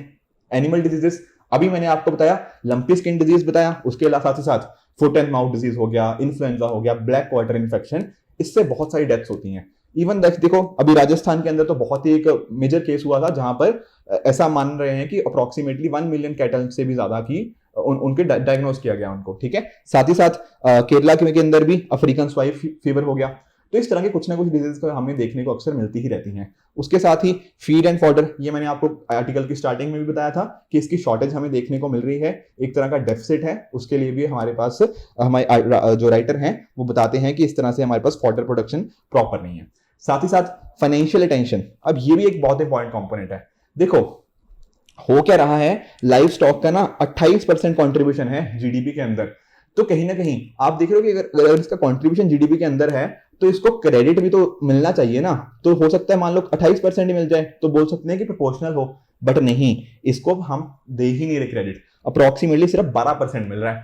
एनिमल डिजीजेस, अभी मैंने आपको बताया लंपी स्किन डिजीज बताया, उसके अलावा साथ ही साथ फुट एंड माउथ डिजीज हो गया, इन्फ्लुएंजा हो गया, ब्लैक वाटर इन्फेक्शन, इससे बहुत सारी डेथ्स होती हैं। इवन देखो अभी राजस्थान के अंदर तो बहुत ही एक मेजर केस हुआ था जहां पर ऐसा मान रहे हैं कि अप्रोक्सीमेटली 1 मिलियन कैटल से भी ज्यादा की उनके डायग्नोज किया गया उनको। ठीक है, साथ ही साथ केरला के अंदर भी अफ्रीकन स्वाइन फीवर हो गया। तो इस तरह के कुछ ना कुछ डिजीज हमें देखने को अक्सर मिलती ही रहती हैं। उसके साथ ही फीड एंड फॉडर, ये मैंने आपको आर्टिकल की स्टार्टिंग में भी बताया था कि इसकी शॉर्टेज हमें देखने को मिल रही है, एक तरह का डेफिसिट है। उसके लिए भी हमारे पास हमारे जो राइटर हैं वो बताते हैं कि इस तरह से हमारे पास फॉडर प्रोडक्शन प्रॉपर नहीं है। साथ ही साथ फाइनेंशियल अटेंशन, अब ये भी एक बहुत इंपॉर्टेंट कंपोनेंट है। देखो हो क्या रहा है, लाइव स्टॉक का ना 28% कॉन्ट्रीब्यूशन है जीडीपी के अंदर। तो कहीं ना कहीं आप देख रहे हो कि अगर इसका कॉन्ट्रीब्यूशन जीडीपी के अंदर है तो इसको क्रेडिट भी तो मिलना चाहिए ना। तो हो सकता है मान लो 28% ही मिल जाए तो बोल सकते हैं कि प्रोपोर्शनल हो, बट नहीं, इसको हम दे ही नहीं रहे क्रेडिट। अप्रोक्सीमेटली सिर्फ 12% मिल रहा है।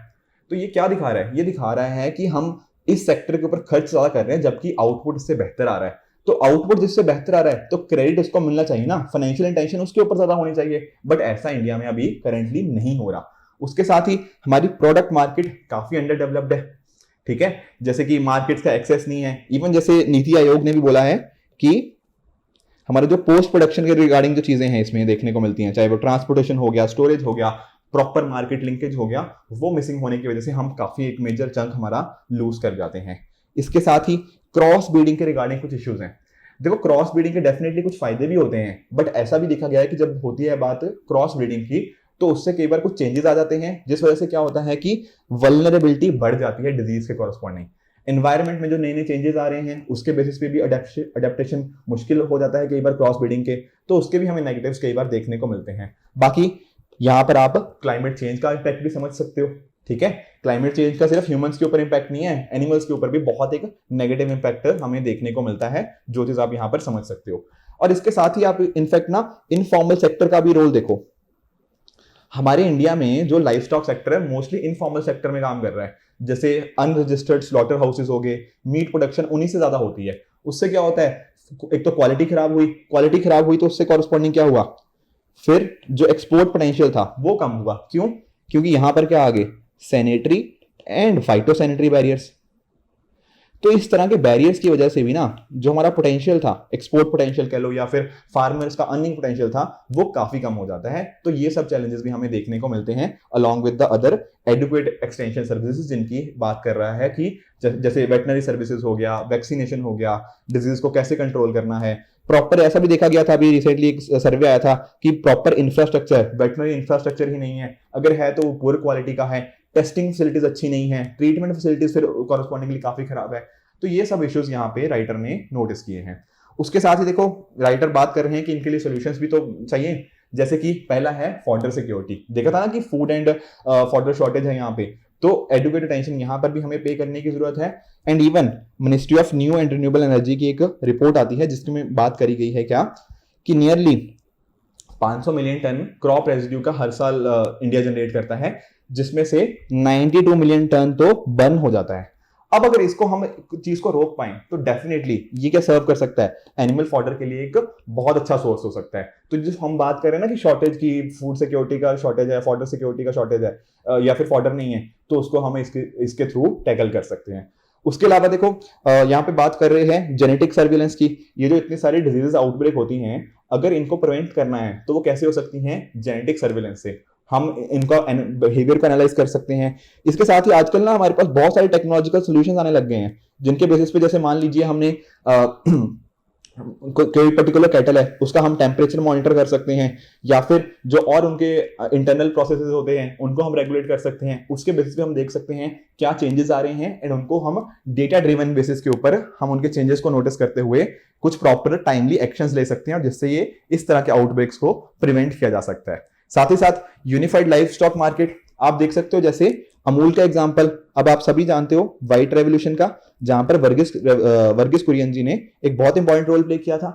तो ये क्या दिखा रहा है, ये दिखा रहा है कि हम इस सेक्टर के ऊपर खर्च ज्यादा कर रहे हैं जबकि आउटपुट इससे बेहतर आ रहा है। तो आउटपुट जिससे बेहतर आ रहा है तो क्रेडिट उसको मिलना चाहिए ना, फाइनेंशियल इंटेंशन उसके ऊपर ज्यादा होनी चाहिए, बट ऐसा इंडिया में अभी करेंटली नहीं हो रहा। उसके साथ ही हमारी प्रोडक्ट मार्केट काफी अंडर डेवलप्ड है, ठीक है, जैसे कि मार्केट्स का एक्सेस नहीं है। इवन जैसे नीति आयोग ने भी बोला है कि हमारे जो पोस्ट प्रोडक्शन के रिगार्डिंग जो चीजें हैं इसमें देखने को मिलती हैं, चाहे वो ट्रांसपोर्टेशन हो गया, स्टोरेज हो गया, प्रॉपर मार्केट लिंकेज हो गया, वो मिसिंग होने की वजह से हम काफी एक मेजर चंक हमारा लूज कर जाते हैं। इसके साथ ही क्रॉस ब्रीडिंग के रिगार्डिंग कुछ इश्यूज हैं। देखो क्रॉस ब्रीडिंग के डेफिनेटली कुछ फायदे भी होते हैं, बट ऐसा भी देखा गया है कि जब होती है बात क्रॉस ब्रीडिंग की तो उससे कई बार कुछ चेंजेस आ जाते हैं, जिस वजह से क्या होता है कि वल्नरेबिलिटी बढ़ जाती है डिजीज के कॉरस्पॉन्डिंग। एनवायरमेंट में जो नए नए चेंजेस आ रहे हैं उसके बेसिस पे भी अडेप्टेशन मुश्किल हो जाता है कई बार क्रॉस ब्रीडिंग के, तो उसके भी हमें नेगेटिव्स कई बार देखने को मिलते हैं। बाकी यहाँ पर आप क्लाइमेट चेंज का इम्पैक्ट भी समझ सकते हो, ठीक है। क्लाइमेट चेंज का सिर्फ ह्यूमंस के ऊपर इम्पैक्ट नहीं है, एनिमल्स के ऊपर भी बहुत एक नेगेटिव इम्पैक्ट हमें देखने को मिलता है, जो चीज आप यहाँ पर समझ सकते हो। और इसके साथ ही आप इनफैक्ट ना इनफॉर्मल सेक्टर का भी रोल देखो। हमारे इंडिया में जो लाइफ स्टॉक सेक्टर है मोस्टली इनफॉर्मल सेक्टर में काम कर रहा है, जैसे अनरजिस्टर्ड स्लॉटर हाउसेस हो गए, मीट प्रोडक्शन उन्हीं से ज्यादा होती है। उससे क्या होता है, एक तो क्वालिटी खराब हुई तो उससे कॉरस्पॉन्डिंग क्या हुआ, फिर जो एक्सपोर्ट पोटेंशियल था वो कम हुआ। क्यों? क्योंकि यहां पर क्या आ गए, सैनिटरी एंड फाइटोसैनिटरी बैरियर्स। तो इस तरह के बैरियर्स की वजह से भी ना जो हमारा पोटेंशियल था, एक्सपोर्ट पोटेंशियल कह लो या फिर फार्मर्स का अर्निंग पोटेंशियल था, वो काफी कम हो जाता है। तो ये सब चैलेंजेस भी हमें देखने को मिलते हैं along with the other adequate extension services, जिनकी बात कर रहा है कि जैसे वेटनरी सर्विसेज हो गया, वैक्सीनेशन हो गया, डिजीज को कैसे कंट्रोल करना है प्रॉपर। ऐसा भी देखा गया था, अभी रिसेंटली एक सर्वे आया था कि प्रॉपर इंफ्रास्ट्रक्चर, वेटनरी इंफ्रास्ट्रक्चर ही नहीं है, अगर है तो पुअर क्वालिटी का है, टेस्टिंग फैसिलिटीज अच्छी नहीं है, ट्रीटमेंट फैसिलिटीज फिर कॉरस्पॉन्डिंगली काफी खराब है। तो ये सब इश्यूज यहाँ पे राइटर ने नोटिस किए हैं। उसके साथ ही देखो राइटर बात कर रहे हैं कि इनके लिए सॉल्यूशंस भी तो चाहिए, जैसे कि पहला है फॉडर सिक्योरिटी। देखा था ना कि फूड एंड फॉडर शॉर्टेज है यहाँ पे, तो एडुकेट अटेंशन यहाँ पर भी हमें पे करने की जरूरत है। And even ministry of new and renewable energy की एक रिपोर्ट आती है जिसमें बात करी गई है क्या कि nearly 500 million ton crop residue का हर साल इंडिया जनरेट करता है, जिसमें से 92 मिलियन टन तो बर्न हो जाता है। अब अगर इसको हम चीज को रोक पाए तो डेफिनेटली ये क्या सर्व कर सकता है, एनिमल फॉडर के लिए एक बहुत अच्छा सोर्स हो सकता है। तो जिस हम बात कर रहे हैं ना कि शॉर्टेज की, फूड सिक्योरिटी का शॉर्टेज है, फॉडर सिक्योरिटी का शॉर्टेज है, या फिर फॉडर नहीं है, तो उसको हम इसके थ्रू टैकल कर सकते हैं। उसके अलावा देखो यहाँ पे बात कर रहे हैं जेनेटिक सर्विलेंस की। ये जो इतनी सारी डिजीजेस आउटब्रेक होती हैं, अगर इनको प्रिवेंट करना है तो वो कैसे हो सकती हैं, जेनेटिक सर्विलेंस से हम इनका बिहेवियर को एनालाइज कर सकते हैं। इसके साथ ही आजकल ना हमारे पास बहुत सारे टेक्नोलॉजिकल सॉल्यूशंस आने लग गए हैं, जिनके बेसिस पे जैसे मान लीजिए हमने कोई पर्टिकुलर कैटल है उसका हम टेम्परेचर मॉनिटर कर सकते हैं, या फिर जो और उनके इंटरनल प्रोसेसेस होते हैं उनको हम रेगुलेट कर सकते हैं। उसके बेसिस पे हम देख सकते हैं क्या चेंजेस आ रहे हैं, एंड उनको हम डेटा ड्रिवन बेसिस के ऊपर हम उनके चेंजेस को नोटिस करते हुए कुछ प्रॉपर टाइमली एक्शंस ले सकते हैं, और जिससे ये इस तरह के आउटब्रेक्स को प्रिवेंट किया जा सकता है। साथ ही साथ यूनिफाइड लाइफ स्टॉक मार्केट आप देख सकते हो, जैसे अमूल का एग्जांपल अब आप सभी जानते हो, व्हाइट रेवोल्यूशन का, जहां पर वर्गीस कुरियन जी ने एक बहुत इंपॉर्टेंट रोल प्ले किया था,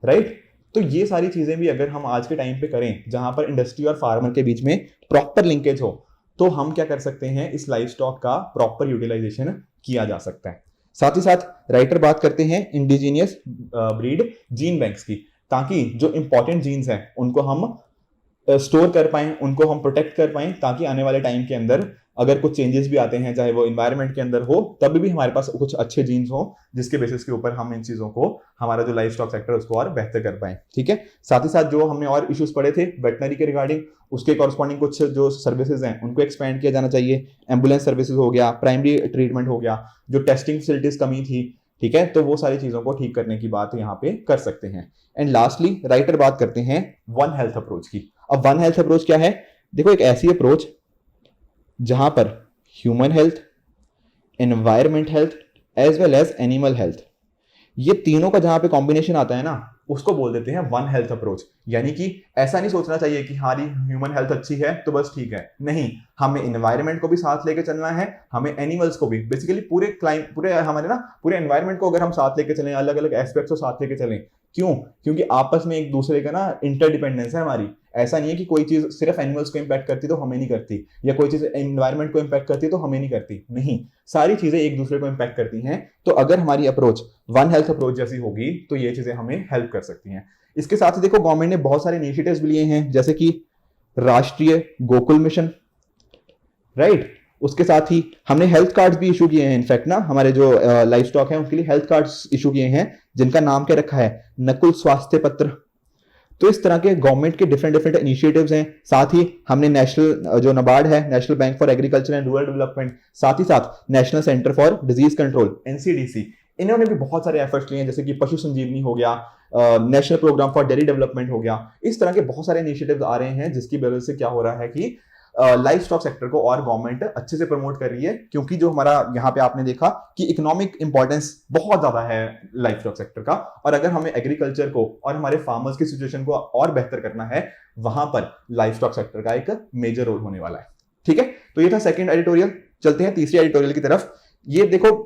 राइट। तो ये सारी चीजें भी अगर हम आज के टाइम पे करें जहां पर इंडस्ट्री और फार्मर के बीच में प्रॉपर लिंकेज हो, तो हम क्या कर सकते हैं, इस लाइफ स्टॉक का प्रॉपर यूटिलाइजेशन किया जा सकता है। साथ ही साथ राइटर बात करते हैं इंडिजीनियस ब्रीड जीन बैंक्स की, ताकि जो इंपॉर्टेंट जीन्स हैं उनको हम स्टोर कर पाएं, उनको हम प्रोटेक्ट कर पाएं, ताकि आने वाले टाइम के अंदर अगर कुछ चेंजेस भी आते हैं, चाहे वो इन्वायरमेंट के अंदर हो, तब भी हमारे पास कुछ अच्छे जीन्स हो, जिसके बेसिस के ऊपर हम इन चीजों को, हमारा जो लाइफ स्टॉक सेक्टर है उसको और बेहतर कर पाए, ठीक है। साथ ही साथ जो हमने और इश्यूज पढ़े थे वेटनरी के रिगार्डिंग, उसके कॉरस्पॉन्डिंग कुछ जो सर्विसेज हैं उनको एक्सपेंड किया जाना चाहिए। एम्बुलेंस सर्विसेज हो गया, प्राइमरी ट्रीटमेंट हो गया, जो टेस्टिंग फैसिलिटीज कमी थी, ठीक है, तो वो सारी चीजों को ठीक करने की बात यहाँ पे कर सकते हैं। एंड लास्टली राइटर बात करते हैं वन हेल्थ अप्रोच की। अब वन हेल्थ अप्रोच क्या है? देखो, एक ऐसी अप्रोच जहां पर human health, environment health as well as animal health, ये तीनों का जहां पे कॉम्बिनेशन आता है ना, उसको बोल देते हैं वन हेल्थ अप्रोच। यानी कि ऐसा नहीं सोचना चाहिए कि हमारी ह्यूमन हेल्थ अच्छी है तो बस ठीक है, नहीं, हमें एनवायरनमेंट को भी साथ लेके चलना है, हमें एनिमल्स को भी, बेसिकली पूरे हमारे ना पूरे एनवायरनमेंट को अगर हम साथ लेके चलें, अलग अलग एस्पेक्ट्स को साथ लेके चलें। क्यों? क्योंकि आपस में एक दूसरे का ना इंटरडिपेंडेंस है हमारी। ऐसा नहीं है कि कोई चीज सिर्फ एनिमल्स को इंपैक्ट करती तो हमें नहीं करती, या कोई चीज एनवायरनमेंट को इंपैक्ट करती तो हमें नहीं करती। नहीं, सारी चीजें एक दूसरे को इंपैक्ट करती हैं। तो अगर हमारी अप्रोच वन हेल्थ अप्रोच जैसी होगी तो ये चीजें हमें हेल्प कर सकती हैं। इसके साथ ही देखो, गवर्नमेंट ने बहुत सारे इनिशिएटिव्स भी लिए हैं, जैसे कि राष्ट्रीय गोकुल मिशन, राइट। उसके साथ ही हमने हेल्थ कार्ड्स भी इशू किए हैं। इनफैक्ट ना, हमारे जो लाइफ स्टॉक है उसके लिए हेल्थ कार्ड्स इशू किए हैं, जिनका नाम क्या रखा है? नकुल स्वास्थ्य पत्र। तो इस तरह के गवर्नमेंट के डिफरेंट डिफरेंट इनिशिएटिव्स हैं। साथ ही हमने नेशनल जो नबार्ड है, national bank for agriculture and rural development, साथ ही साथ national centre for disease control NCDC, इन्होंने भी बहुत सारे एफर्ट्स लिए हैं, जैसे कि पशु संजीवनी हो गया, national programme for dairy development हो गया। इस तरह के बहुत सारे इनिशिएटिव्स आ रहे हैं, जिसकी वजह से क्या हो रहा है कि लाइफ स्टॉक सेक्टर को और गवर्नमेंट अच्छे से प्रमोट कर रही है। क्योंकि जो हमारा यहाँ पे आपने देखा कि इकोनॉमिक इंपॉर्टेंस बहुत ज्यादा है लाइफ स्टॉक सेक्टर का, और अगर हमें एग्रीकल्चर को और हमारे फार्मर्स की सिचुएशन को और बेहतर करना है, वहां पर लाइफ स्टॉक सेक्टर का एक मेजर रोल होने वाला है। ठीक है, तो ये था सेकंड एडिटोरियल। चलते हैं तीसरी एडिटोरियल की तरफ। ये देखो,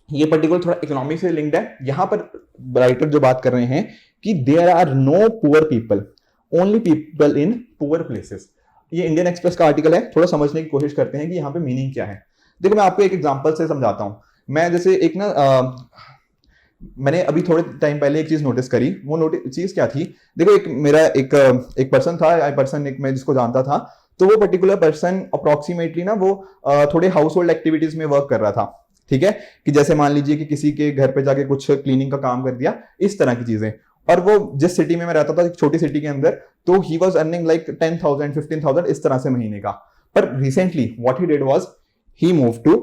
ये पर्टिकुलर थोड़ा इकोनॉमी से लिंक्ड है। यहां पर राइटर जो बात कर रहे हैं कि there are no poor people, only people in poor places. ये इंडियन एक्सप्रेस का आर्टिकल है। थोड़ा समझने की कोशिश करते हैं कि यहाँ पे मीनिंग क्या है। देखो, मैं आपको एक एग्जांपल से समझाता हूँ। मैं जैसे एक ना मैंने अभी थोड़े टाइम पहले एक चीज नोटिस करी। वो चीज क्या थी? देखो, एक पर्सन था, एक मैं जिसको जानता था। तो वो पर्टिकुलर पर्सन अप्रोक्सीमेटली ना वो थोड़े हाउस होल्ड एक्टिविटीज में वर्क कर रहा था। ठीक है, कि जैसे मान लीजिए कि किसी के घर पे जाके कुछ क्लीनिंग का काम कर दिया, इस तरह की चीजें। और वो जिस सिटी में मैं रहता था, एक छोटी सिटी के अंदर, तो ही वाज अर्निंग लाइक 10,000 15,000 इस तरह से महीने का। पर recently what he did was he move to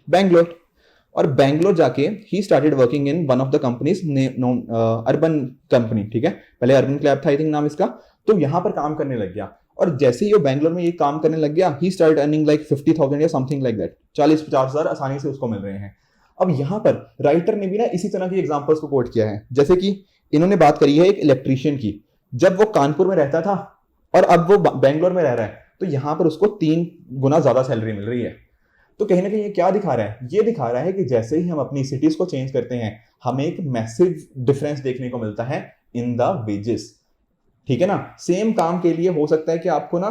Bangalore, और बैंगलोर जाके ही started working in one of the companies, urban company. ठीक है, पहले अर्बन क्लैब था आई थिंक नाम इसका। तो यहां पर काम करने लग गया, और जैसे ही वो बैंगलोर में ये काम करने लग गया, ही स्टार्टेड अर्निंग लाइक 50,000 या समथिंग लाइक दैट। 40-50,000 आसानी से उसको मिल रहे हैं। अब यहां पर राइटर ने भी ना इसी तरह की एग्जांपल्स को कोट किया है। जैसे कि इन्होंने बात करी है एक इलेक्ट्रीशियन की। जब वो कानपुर में रहता था और अब वो बैंगलोर में रह रहा है, तो यहां पर उसको 3 गुना ज्यादा सैलरी मिल रही है। तो कहीं ना कहीं ये क्या दिखा रहा है? ये दिखा रहा है कि जैसे ही हम अपनी सिटीज को चेंज करते हैं, हमें एक मैसिव डिफरेंस देखने को मिलता है इन द वेजेस। ठीक है ना, सेम काम के लिए हो सकता है कि आपको ना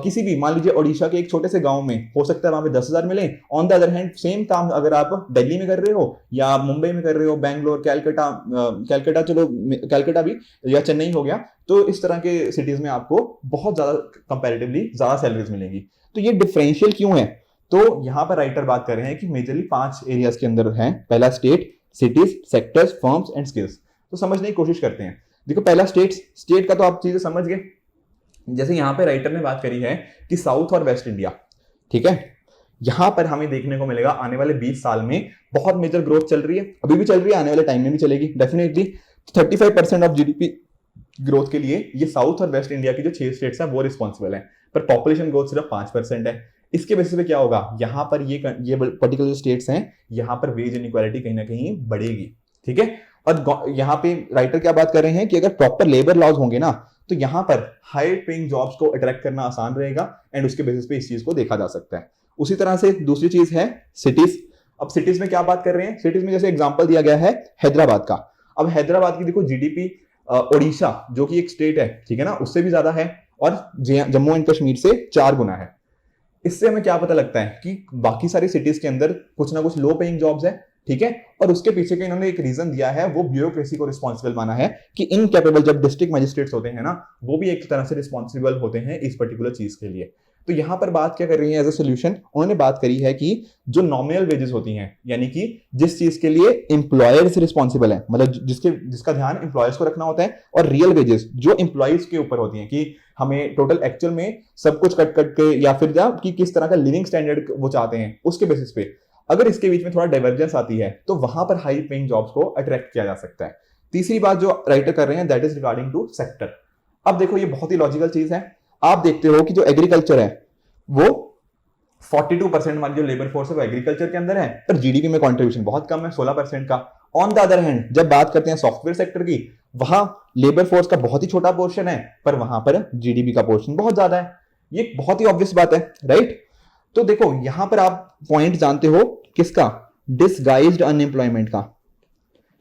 किसी भी, मान लीजिए ओडिशा के एक छोटे से गांव में हो सकता है वहां पे 10,000 मिले। On the other hand same काम अगर आप दिल्ली में कर रहे हो, या मुंबई में कर रहे हो, बैंगलोर, कैलकाटा, चलो कैलकाटा भी, या चेन्नई हो गया, तो इस तरह के सिटीज में आपको बहुत ज्यादा कंपैरेटिवली ज्यादा सैलरीज मिलेंगी। तो ये डिफरेंशियल क्यों है? तो यहां पर राइटर बात कर रहे हैं कि मेजरली 5 एरियाज के अंदर है। पहला state, cities, sectors, firms and skills. तो समझने की कोशिश करते हैं। देखो, पहला स्टेट का तो आप चीजें समझ गए। जैसे यहां पे राइटर ने बात करी है कि साउथ और वेस्ट इंडिया, ठीक है, यहां पर हमें देखने को मिलेगा आने वाले 20 साल में बहुत मेजर ग्रोथ चल रही है, अभी भी चल रही है, आने वाले टाइम में भी चलेगी डेफिनेटली। 35% ऑफ जीडीपी ग्रोथ के लिए ये साउथ और वेस्ट इंडिया की जो 6 स्टेट्स हैं वो रिस्पॉन्सिबल है, पर पॉपुलेशन ग्रोथ सिर्फ 5% है। इसके बेसिस पे क्या होगा? यहां पर ये पर्टिकुलर स्टेट्स हैं, यहां पर वेज इनइक्वालिटी कहीं ना कहीं बढ़ेगी। ठीक है, और यहां पे राइटर क्या बात कर रहे हैं कि अगर प्रॉपर लेबर लॉज होंगे ना, तो यहां पर हाई पेइंग जॉब्स को अट्रैक्ट करना आसान रहेगा, एंड उसके बेसिस पे इस चीज को देखा जा सकता है। उसी तरह से दूसरी चीज है सिटीज। अब सिटीज में क्या बात कर रहे हैं? सिटीज में जैसे एग्जांपल दिया गया है हैदराबाद का। अब हैदराबाद की देखो जीडीपी ओडिशा जो कि एक स्टेट है, ठीक है ना, उससे भी ज्यादा है, और जम्मू एंड कश्मीर से 4 गुना है। इससे हमें क्या पता लगता है कि बाकी सारी सिटीज के अंदर कुछ ना कुछ लो पेइंग जॉब्स है। ठीक है, और उसके पीछे का इन्होंने एक रीजन दिया है, वो ब्यूरोक्रेसी को रिस्पॉन्सिबल माना है कि इनकैपेबल जब डिस्ट्रिक्ट मजिस्ट्रेट्स होते हैं ना, वो भी एक तरह से रिस्पॉन्सिबल होते हैं इस पर्टिकुलर चीज के लिए। तो यहां पर बात क्या कर रही है एज अ सोल्यूशन? उन्होंने बात करी है कि जो नॉमिनल वेजेस होती हैं, यानी कि जिस चीज के लिए एम्प्लॉयर्स रिस्पॉन्सिबल है, मतलब जिसका ध्यान एम्प्लॉयर्स को रखना होता है, और रियल वेजेस जो एम्प्लॉयज के ऊपर होती हैं, कि हमें टोटल एक्चुअल में सब कुछ कट के, या फिर कि किस तरह का लिविंग स्टैंडर्ड वो चाहते हैं, उसके बेसिस पे अगर इसके बीच में थोड़ा डाइवर्जेंस आती है तो वहां पर हाई पेइंग जॉब्स को अट्रैक्ट किया जा सकता है। तीसरी बात जो राइटर कर रहे हैं that is regarding to sector. अब देखो ये बहुत ही लॉजिकल चीज है। आप देखते हो कि जो एग्रीकल्चर है वो 42% हमारी जो लेबर फोर्स है वो एग्रीकल्चर के अंदर है, पर जीडीपी में कंट्रीब्यूशन बहुत कम है 16% का। ऑन द अदर हैंड जब बात करते हैं सॉफ्टवेयर सेक्टर की, वहां लेबर फोर्स का बहुत ही छोटा पोर्शन है, पर वहां पर जीडीपी का पोर्शन बहुत ज्यादा है। ये बहुत ही ऑब्वियस बात है, राइट। तो देखो यहां पर आप पॉइंट जानते हो किसका, डिसगाइज्ड अनएम्प्लॉयमेंट का,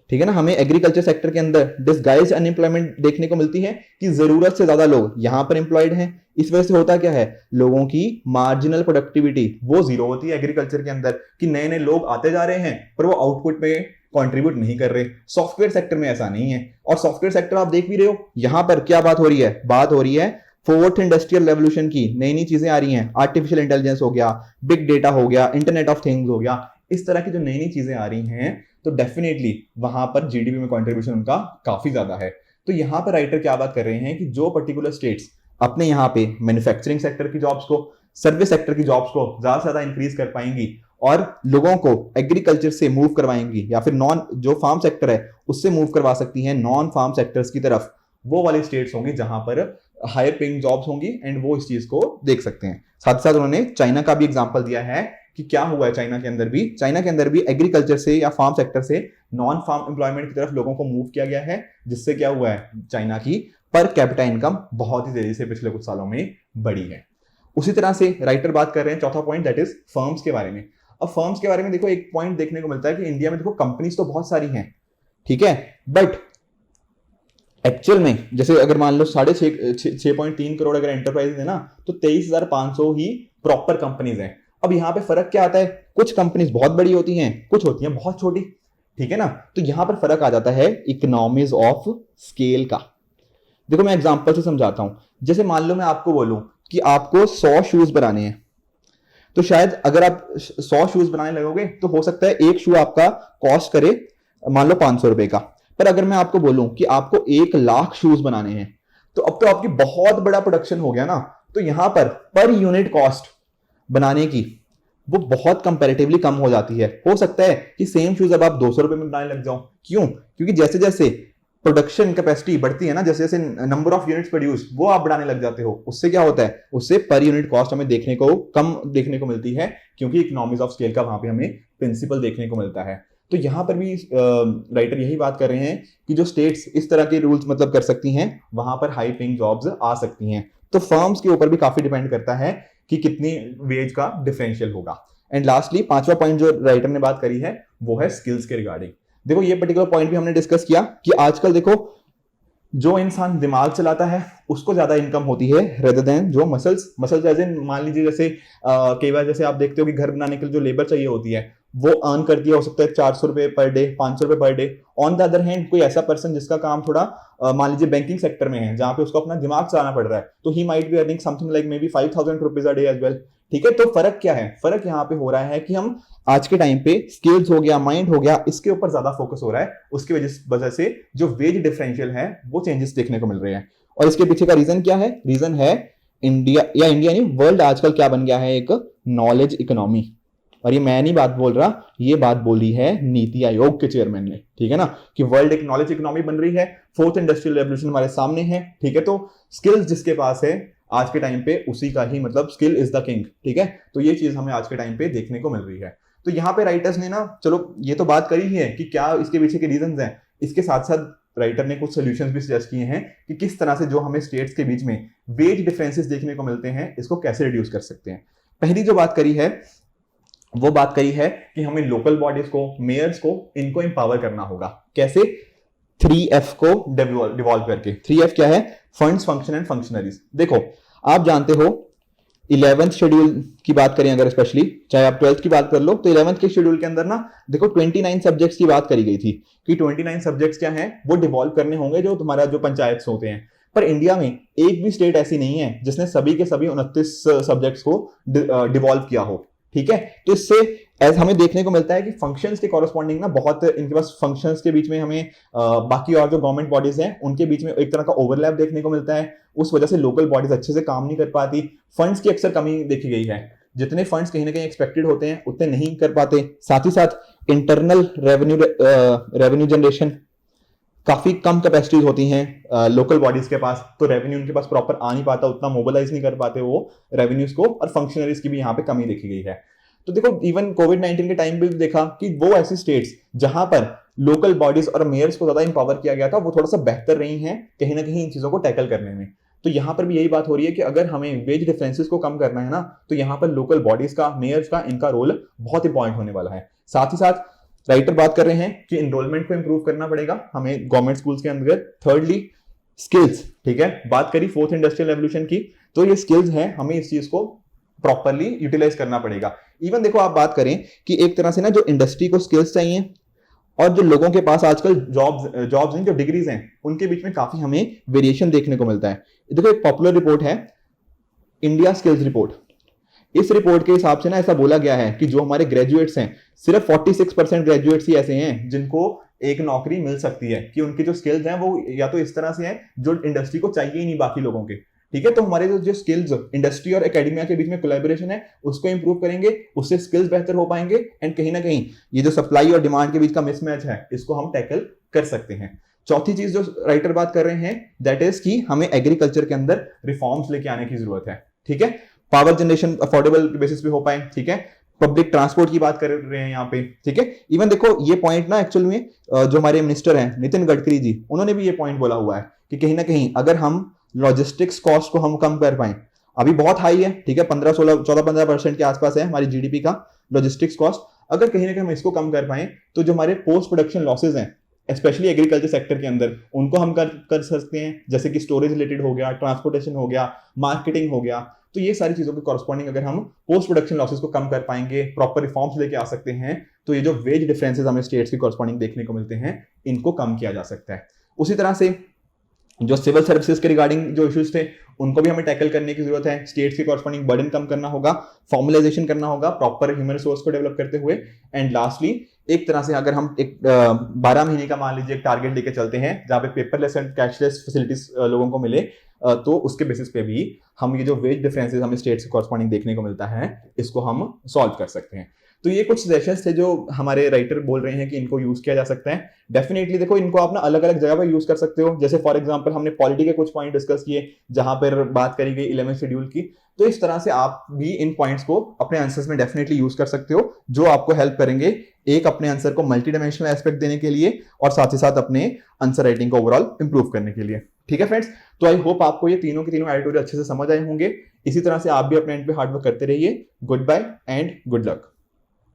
ठीक है ना। हमें एग्रीकल्चर सेक्टर के अंदर डिसगाइज्ड अनएम्प्लॉयमेंट देखने को मिलती है कि जरूरत से ज्यादा लोग यहां पर एम्प्लॉयड हैं। इस वजह से होता क्या है, लोगों की मार्जिनल प्रोडक्टिविटी वो जीरो होती है एग्रीकल्चर के अंदर, कि नए नए लोग आते जा रहे हैं पर वो आउटपुट में कंट्रीब्यूट नहीं कर रहे। सॉफ्टवेयर सेक्टर में ऐसा नहीं है। और सॉफ्टवेयर सेक्टर आप देख भी रहे हो, यहां पर क्या बात हो रही है, बात हो रही है फोर्थ इंडस्ट्रियल रेवोल्यूशन की। नई नई चीजें आ रही हैं, आर्टिफिशियल इंटेलिजेंस हो गया, बिग डेटा हो गया, इंटरनेट ऑफ थिंग्स हो गया, इस तरह की जो नई नई चीजें आ रही हैं, तो डेफिनेटली वहां पर जीडीपी में कंट्रीब्यूशन उनका काफी ज्यादा है। तो यहां पर राइटर क्या बात कर रहे हैं कि जो पर्टिकुलर स्टेट्स अपने यहाँ पे मैन्युफैक्चरिंग सेक्टर की जॉब्स को, सर्विस सेक्टर की जॉब्स को ज्यादा से ज्यादा इंक्रीज कर पाएंगी और लोगों को एग्रीकल्चर से मूव करवाएंगी या फिर नॉन जो फार्म सेक्टर है उससे मूव करवा सकती हैं नॉन फार्म सेक्टर्स की तरफ, वो वाले स्टेट्स होंगे जहां पर हायर पेइंग जॉब्स होंगी एंड वो इस चीज को देख सकते हैं। साथ साथ उन्होंने चाइना का भी एग्जांपल दिया है कि क्या हुआ है चाइना के अंदर भी एग्रीकल्चर से या फार्म सेक्टर से नॉन फार्म एम्प्लॉयमेंट की तरफ लोगों को मूव किया गया है, जिससे क्या हुआ है, चाइना की पर कैपिटा इनकम बहुत ही तेजी से पिछले कुछ सालों में बढ़ी है। उसी तरह से राइटर बात कर रहे हैं चौथा पॉइंट दैट इज फर्म्स के बारे में। अब फर्म्स के बारे में देखो एक पॉइंट देखने को मिलता है कि इंडिया में देखो कंपनीज तो बहुत सारी हैं, ठीक है, बट एक्चुअल में जैसे अगर मान लो 6.3 करोड़ अगर एंटरप्राइज है ना, तो 23,500 ही प्रॉपर कंपनीज हैं। अब यहां पे फर्क क्या आता है, कुछ कंपनीज बहुत बड़ी होती हैं, कुछ होती हैं बहुत छोटी, ठीक है ना। तो यहां पर फर्क आ जाता है इकोनॉमीज ऑफ स्केल का। देखो मैं एग्जांपल से समझाता हूं। जैसे मान लो मैं आपको बोलूं कि आपको 100 शूज बनाने हैं, तो शायद अगर आप 100 शूज बनाने लगोगे तो हो सकता है एक शू आपका कॉस्ट करे मान लो 500 रुपए का। पर अगर मैं आपको बोलूं कि आपको 1 लाख शूज बनाने हैं, तो अब तो आपकी बहुत बड़ा प्रोडक्शन हो गया ना। तो यहां पर यूनिट कॉस्ट बनाने की वो बहुत कंपैरेटिवली कम हो जाती है। हो सकता है कि सेम शूज अब आप 200 रुपए में बनाने लग जाओ। क्यों? क्योंकि जैसे जैसे प्रोडक्शन कैपेसिटी बढ़ती है ना, जैसे जैसे नंबर ऑफ यूनिट्स प्रोड्यूस वो आप बढ़ाने लग जाते हो, उससे क्या होता है, उससे पर यूनिट कॉस्ट हमें कम देखने को मिलती है, क्योंकि इकोनॉमीज ऑफ स्केल का वहां पे हमें प्रिंसिपल देखने को मिलता है। तो यहां पर भी राइटर यही बात कर रहे हैं कि जो स्टेट्स इस तरह के रूल्स मतलब कर सकती हैं, वहां पर हाई पेइंग जॉब्स आ सकती हैं। तो फर्म्स के ऊपर भी काफी डिपेंड करता है कि कितनी वेज का डिफरेंशियल होगा। एंड लास्टली पांचवा पॉइंट जो राइटर ने बात करी है वो है स्किल्स के रिगार्डिंग। देखो ये पर्टिकुलर पॉइंट भी हमने डिस्कस किया कि आजकल देखो जो इंसान दिमाग चलाता है उसको ज्यादा इनकम होती है रेदर देन जो मसल्स एज इन मान लीजिए जैसे कई बार जैसे आप देखते हो कि घर बनाने के लिए जो लेबर चाहिए होती है वो अर्न करती है, हो सकता है 400 रुपए पर डे, 500 रुपए per day. On the other hand कोई ऐसा पर्सन जिसका काम थोड़ा मान लीजिए बैंकिंग सेक्टर में है, जहां पे उसको अपना दिमाग चलाना पड़ रहा है, तो he might be earning something like maybe 5,000 rupees a day as well. ठीक है, तो फर्क क्या है, फर्क यहाँ पे हो रहा है कि हम आज के टाइम पे स्किल्स हो गया, माइंड हो गया, इसके ऊपर ज्यादा फोकस हो रहा है। उसकी वजह से जो वेज डिफरेंशियल है वो चेंजेस देखने को मिल रहे हैं। और इसके पीछे का रीजन क्या है, रीजन है इंडिया नहीं वर्ल्ड आजकल क्या बन गया है, एक नॉलेज इकोनॉमी। और ये मैं नहीं बात बोल रहा, ये बात बोली है नीति आयोग के चेयरमैन ने, ठीक है ना, कि वर्ल्ड एक नॉलेज इकोनॉमी बन रही है, फोर्थ इंडस्ट्रियल रेवोल्यूशन हमारे सामने है, ठीक है। तो स्किल्स जिसके पास है आज के टाइम पे उसी का ही मतलब स्किल इज द किंग, ठीक है। तो ये चीज हमें आज के टाइम पे देखने को मिल रही है। तो यहाँ पे राइटर्स ने ना चलो ये तो बात करी ही है कि क्या इसके पीछे के रीजंस हैं, इसके साथ साथ राइटर ने कुछ सोल्यूशंस भी सजेस्ट किए हैं कि किस तरह से जो हमें स्टेट्स के बीच में वेज डिफरेंसेस देखने को मिलते हैं इसको कैसे रिड्यूस कर सकते हैं। पहली जो बात करी है वो बात करी है कि हमें लोकल बॉडीज को, मेयर्स को, इनको एम्पावर करना होगा। कैसे? 3F को डिवॉल्व करके। 3F क्या है? Funds, function and functionaries. देखो आप जानते हो 11th शेड्यूल की बात करें अगर स्पेशली, चाहे आप 12th की बात कर लो, तो 11th के शेड्यूल के अंदर ना देखो 29 सब्जेक्ट्स की बात करी गई थी कि 29 सब्जेक्ट्स क्या हैं, वो डिवॉल्व करने होंगे जो तुम्हारा जो पंचायत होते हैं। पर इंडिया में एक भी स्टेट ऐसी नहीं है जिसने सभी के सभी 29 सब्जेक्ट्स को डिवॉल्व किया हो, ठीक है। तो इससे एज हमें देखने को मिलता है कि फंक्शंस के कॉरेस्पॉन्डिंग ना बहुत इनके पास फंक्शंस के बीच में हमें बाकी और जो गवर्नमेंट बॉडीज हैं उनके बीच में एक तरह का ओवरलैप देखने को मिलता है। उस वजह से लोकल बॉडीज अच्छे से काम नहीं कर पाती, फंड्स की अक्सर कमी देखी गई है। जितने फंड्स कहीं ना कहीं एक्सपेक्टेड होते हैं उतने नहीं कर पाते। साथ ही साथ इंटरनल रेवेन्यू जनरेशन काफी कम कैपेसिटीज होती हैं लोकल बॉडीज के पास, तो रेवेन्यू उनके पास प्रॉपर आ नहीं पाता, उतना मोबिलाइज नहीं कर पाते वो रेवेन्यूज को, और फंक्शनरीज की भी यहाँ पे कमी देखी गई है। तो देखो इवन कोविड-19 के टाइम पे भी देखा कि वो ऐसी स्टेट्स जहां पर लोकल बॉडीज और मेयर्स को ज्यादा इंपावर किया गया था वो थोड़ा सा बेहतर रही हैं कहीं ना कहीं इन चीजों को टैकल करने में। तो यहाँ पर भी यही बात हो रही है कि अगर हमें वेज डिफरेंसेस को कम करना है ना, तो यहाँ पर लोकल बॉडीज का, मेयर्स का, इनका रोल बहुत इंपॉर्टेंट होने वाला है। साथ ही साथ राइटर बात कर रहे हैं कि एनरोलमेंट को इंप्रूव करना पड़ेगा हमें गवर्नमेंट स्कूल्स के अंदर। थर्डली स्किल्स, ठीक है, बात करी फोर्थ इंडस्ट्रियल रेवोल्यूशन की, तो ये स्किल्स हैं, हमें इस चीज को प्रॉपरली यूटिलाइज करना पड़ेगा। इवन देखो आप बात करें कि एक तरह से ना जो इंडस्ट्री को स्किल्स चाहिए और जो लोगों के पास आजकल जॉब्स हैं, जो डिग्रीज हैं, उनके बीच में काफी हमें वेरिएशन देखने को मिलता है। देखो एक पॉपुलर रिपोर्ट है इंडिया स्किल्स रिपोर्ट। इस रिपोर्ट के हिसाब से ना ऐसा बोला गया है कि जो हमारे ग्रेजुएट्स हैं, सिर्फ 46% ग्रेजुएट्स ही ऐसे हैं जिनको एक नौकरी मिल सकती है, कि उनकी जो स्किल्स हैं वो या तो इस तरह से हैं जो इंडस्ट्री को चाहिए ही नहीं बाकी लोगों के। ठीक है, तो हमारे जो स्किल्स इंडस्ट्री और एकेडमिया के बीच में कोलैबोरेशन है उसको इंप्रूव करेंगे, उससे स्किल्स बेहतर हो पाएंगे, एंड कहीं ना कहीं ये जो सप्लाई और डिमांड के बीच का मिसमैच है इसको हम टैकल कर सकते हैं। चौथी चीज जो राइटर बात कर रहे हैं दैट इज कि हमें एग्रीकल्चर के अंदर रिफॉर्म्स लेके आने की जरूरत है। ठीक है, पावर जनरेशन अफोर्डेबल बेसिस पे हो पाए। ठीक है, पब्लिक ट्रांसपोर्ट की बात कर रहे हैं यहाँ पे। ठीक है, इवन देखो ये पॉइंट ना एक्चुअल में जो हमारे मिनिस्टर हैं नितिन गडकरी जी, उन्होंने भी ये पॉइंट बोला हुआ है कि कहीं ना कहीं अगर हम लॉजिस्टिक्स कॉस्ट को हम कम कर पाए, अभी बहुत हाई है, ठीक है, 15-16-14-15% के आसपास है हमारी जीडीपी का लॉजिस्टिक्स कॉस्ट, अगर कहीं ना कहीं हम इसको कम कर पाए तो जो हमारे पोस्ट प्रोडक्शन लॉसेज हैं स्पेशली एग्रीकल्चर सेक्टर के अंदर उनको हम कर सकते हैं, जैसे कि स्टोरेज रिलेटेड हो गया, ट्रांसपोर्टेशन हो गया, मार्केटिंग हो गया। तो ये सारी चीजों के कॉरस्पॉन्डिंग अगर हम पोस्ट प्रोडक्शन लॉसेस को कम कर पाएंगे, प्रॉपर रिफॉर्म्स लेके आ सकते हैं, तो ये जो वेज डिफरेंसेस हमें स्टेट्स की कॉरस्पॉन्डिंग देखने को मिलते हैं इनको कम किया जा सकता है। उसी तरह से जो सिविल सर्विसेज के रिगार्डिंग जो इश्यूज थे उनको भी हमें टैकल करने की जरूरत है। स्टेट्स के कॉरस्पॉन्डिंग बर्डन कम करना होगा, फॉर्मलाइजेशन करना होगा प्रॉपर ह्यूमन रिसोर्स को डेवलप करते हुए, एंड लास्टली एक तरह से अगर हम एक 12 महीने का मान लीजिए एक टारगेट लेके चलते हैं जहां पे पेपरलेस एंड कैशलेस फैसिलिटीज लोगों को मिले, तो उसके बेसिस पे भी हम ये जो वेज डिफरेंसेस हमें स्टेट्स के कॉरस्पॉन्डिंग देखने को मिलता है इसको हम सॉल्व कर सकते हैं। तो ये कुछ सजेशंस थे जो हमारे राइटर बोल रहे हैं कि इनको यूज किया जा सकता है। डेफिनेटली देखो इनको आप ना अलग अलग जगह पर यूज कर सकते हो, जैसे फॉर एग्जांपल हमने पॉलिटी के कुछ पॉइंट डिस्कस किए जहां पर बात करी गई 11th शेड्यूल की, तो इस तरह से आप भी इन पॉइंट्स को अपने आंसर्स में डेफिनेटली यूज कर सकते हो, जो आपको हेल्प करेंगे एक अपने आंसर को मल्टी डायमेंशनल एस्पेक्ट देने के लिए और साथ ही साथ अपने आंसर राइटिंग को ओवरऑल इंप्रूव करने के लिए। ठीक है फ्रेंड्स, तो आई होप आपको ये तीनों के तीनों एडिटोरियल अच्छे से समझ आए होंगे। इसी तरह से आप भी अपने एंड पे हार्डवर्क करते रहिए। Goodbye and good luck.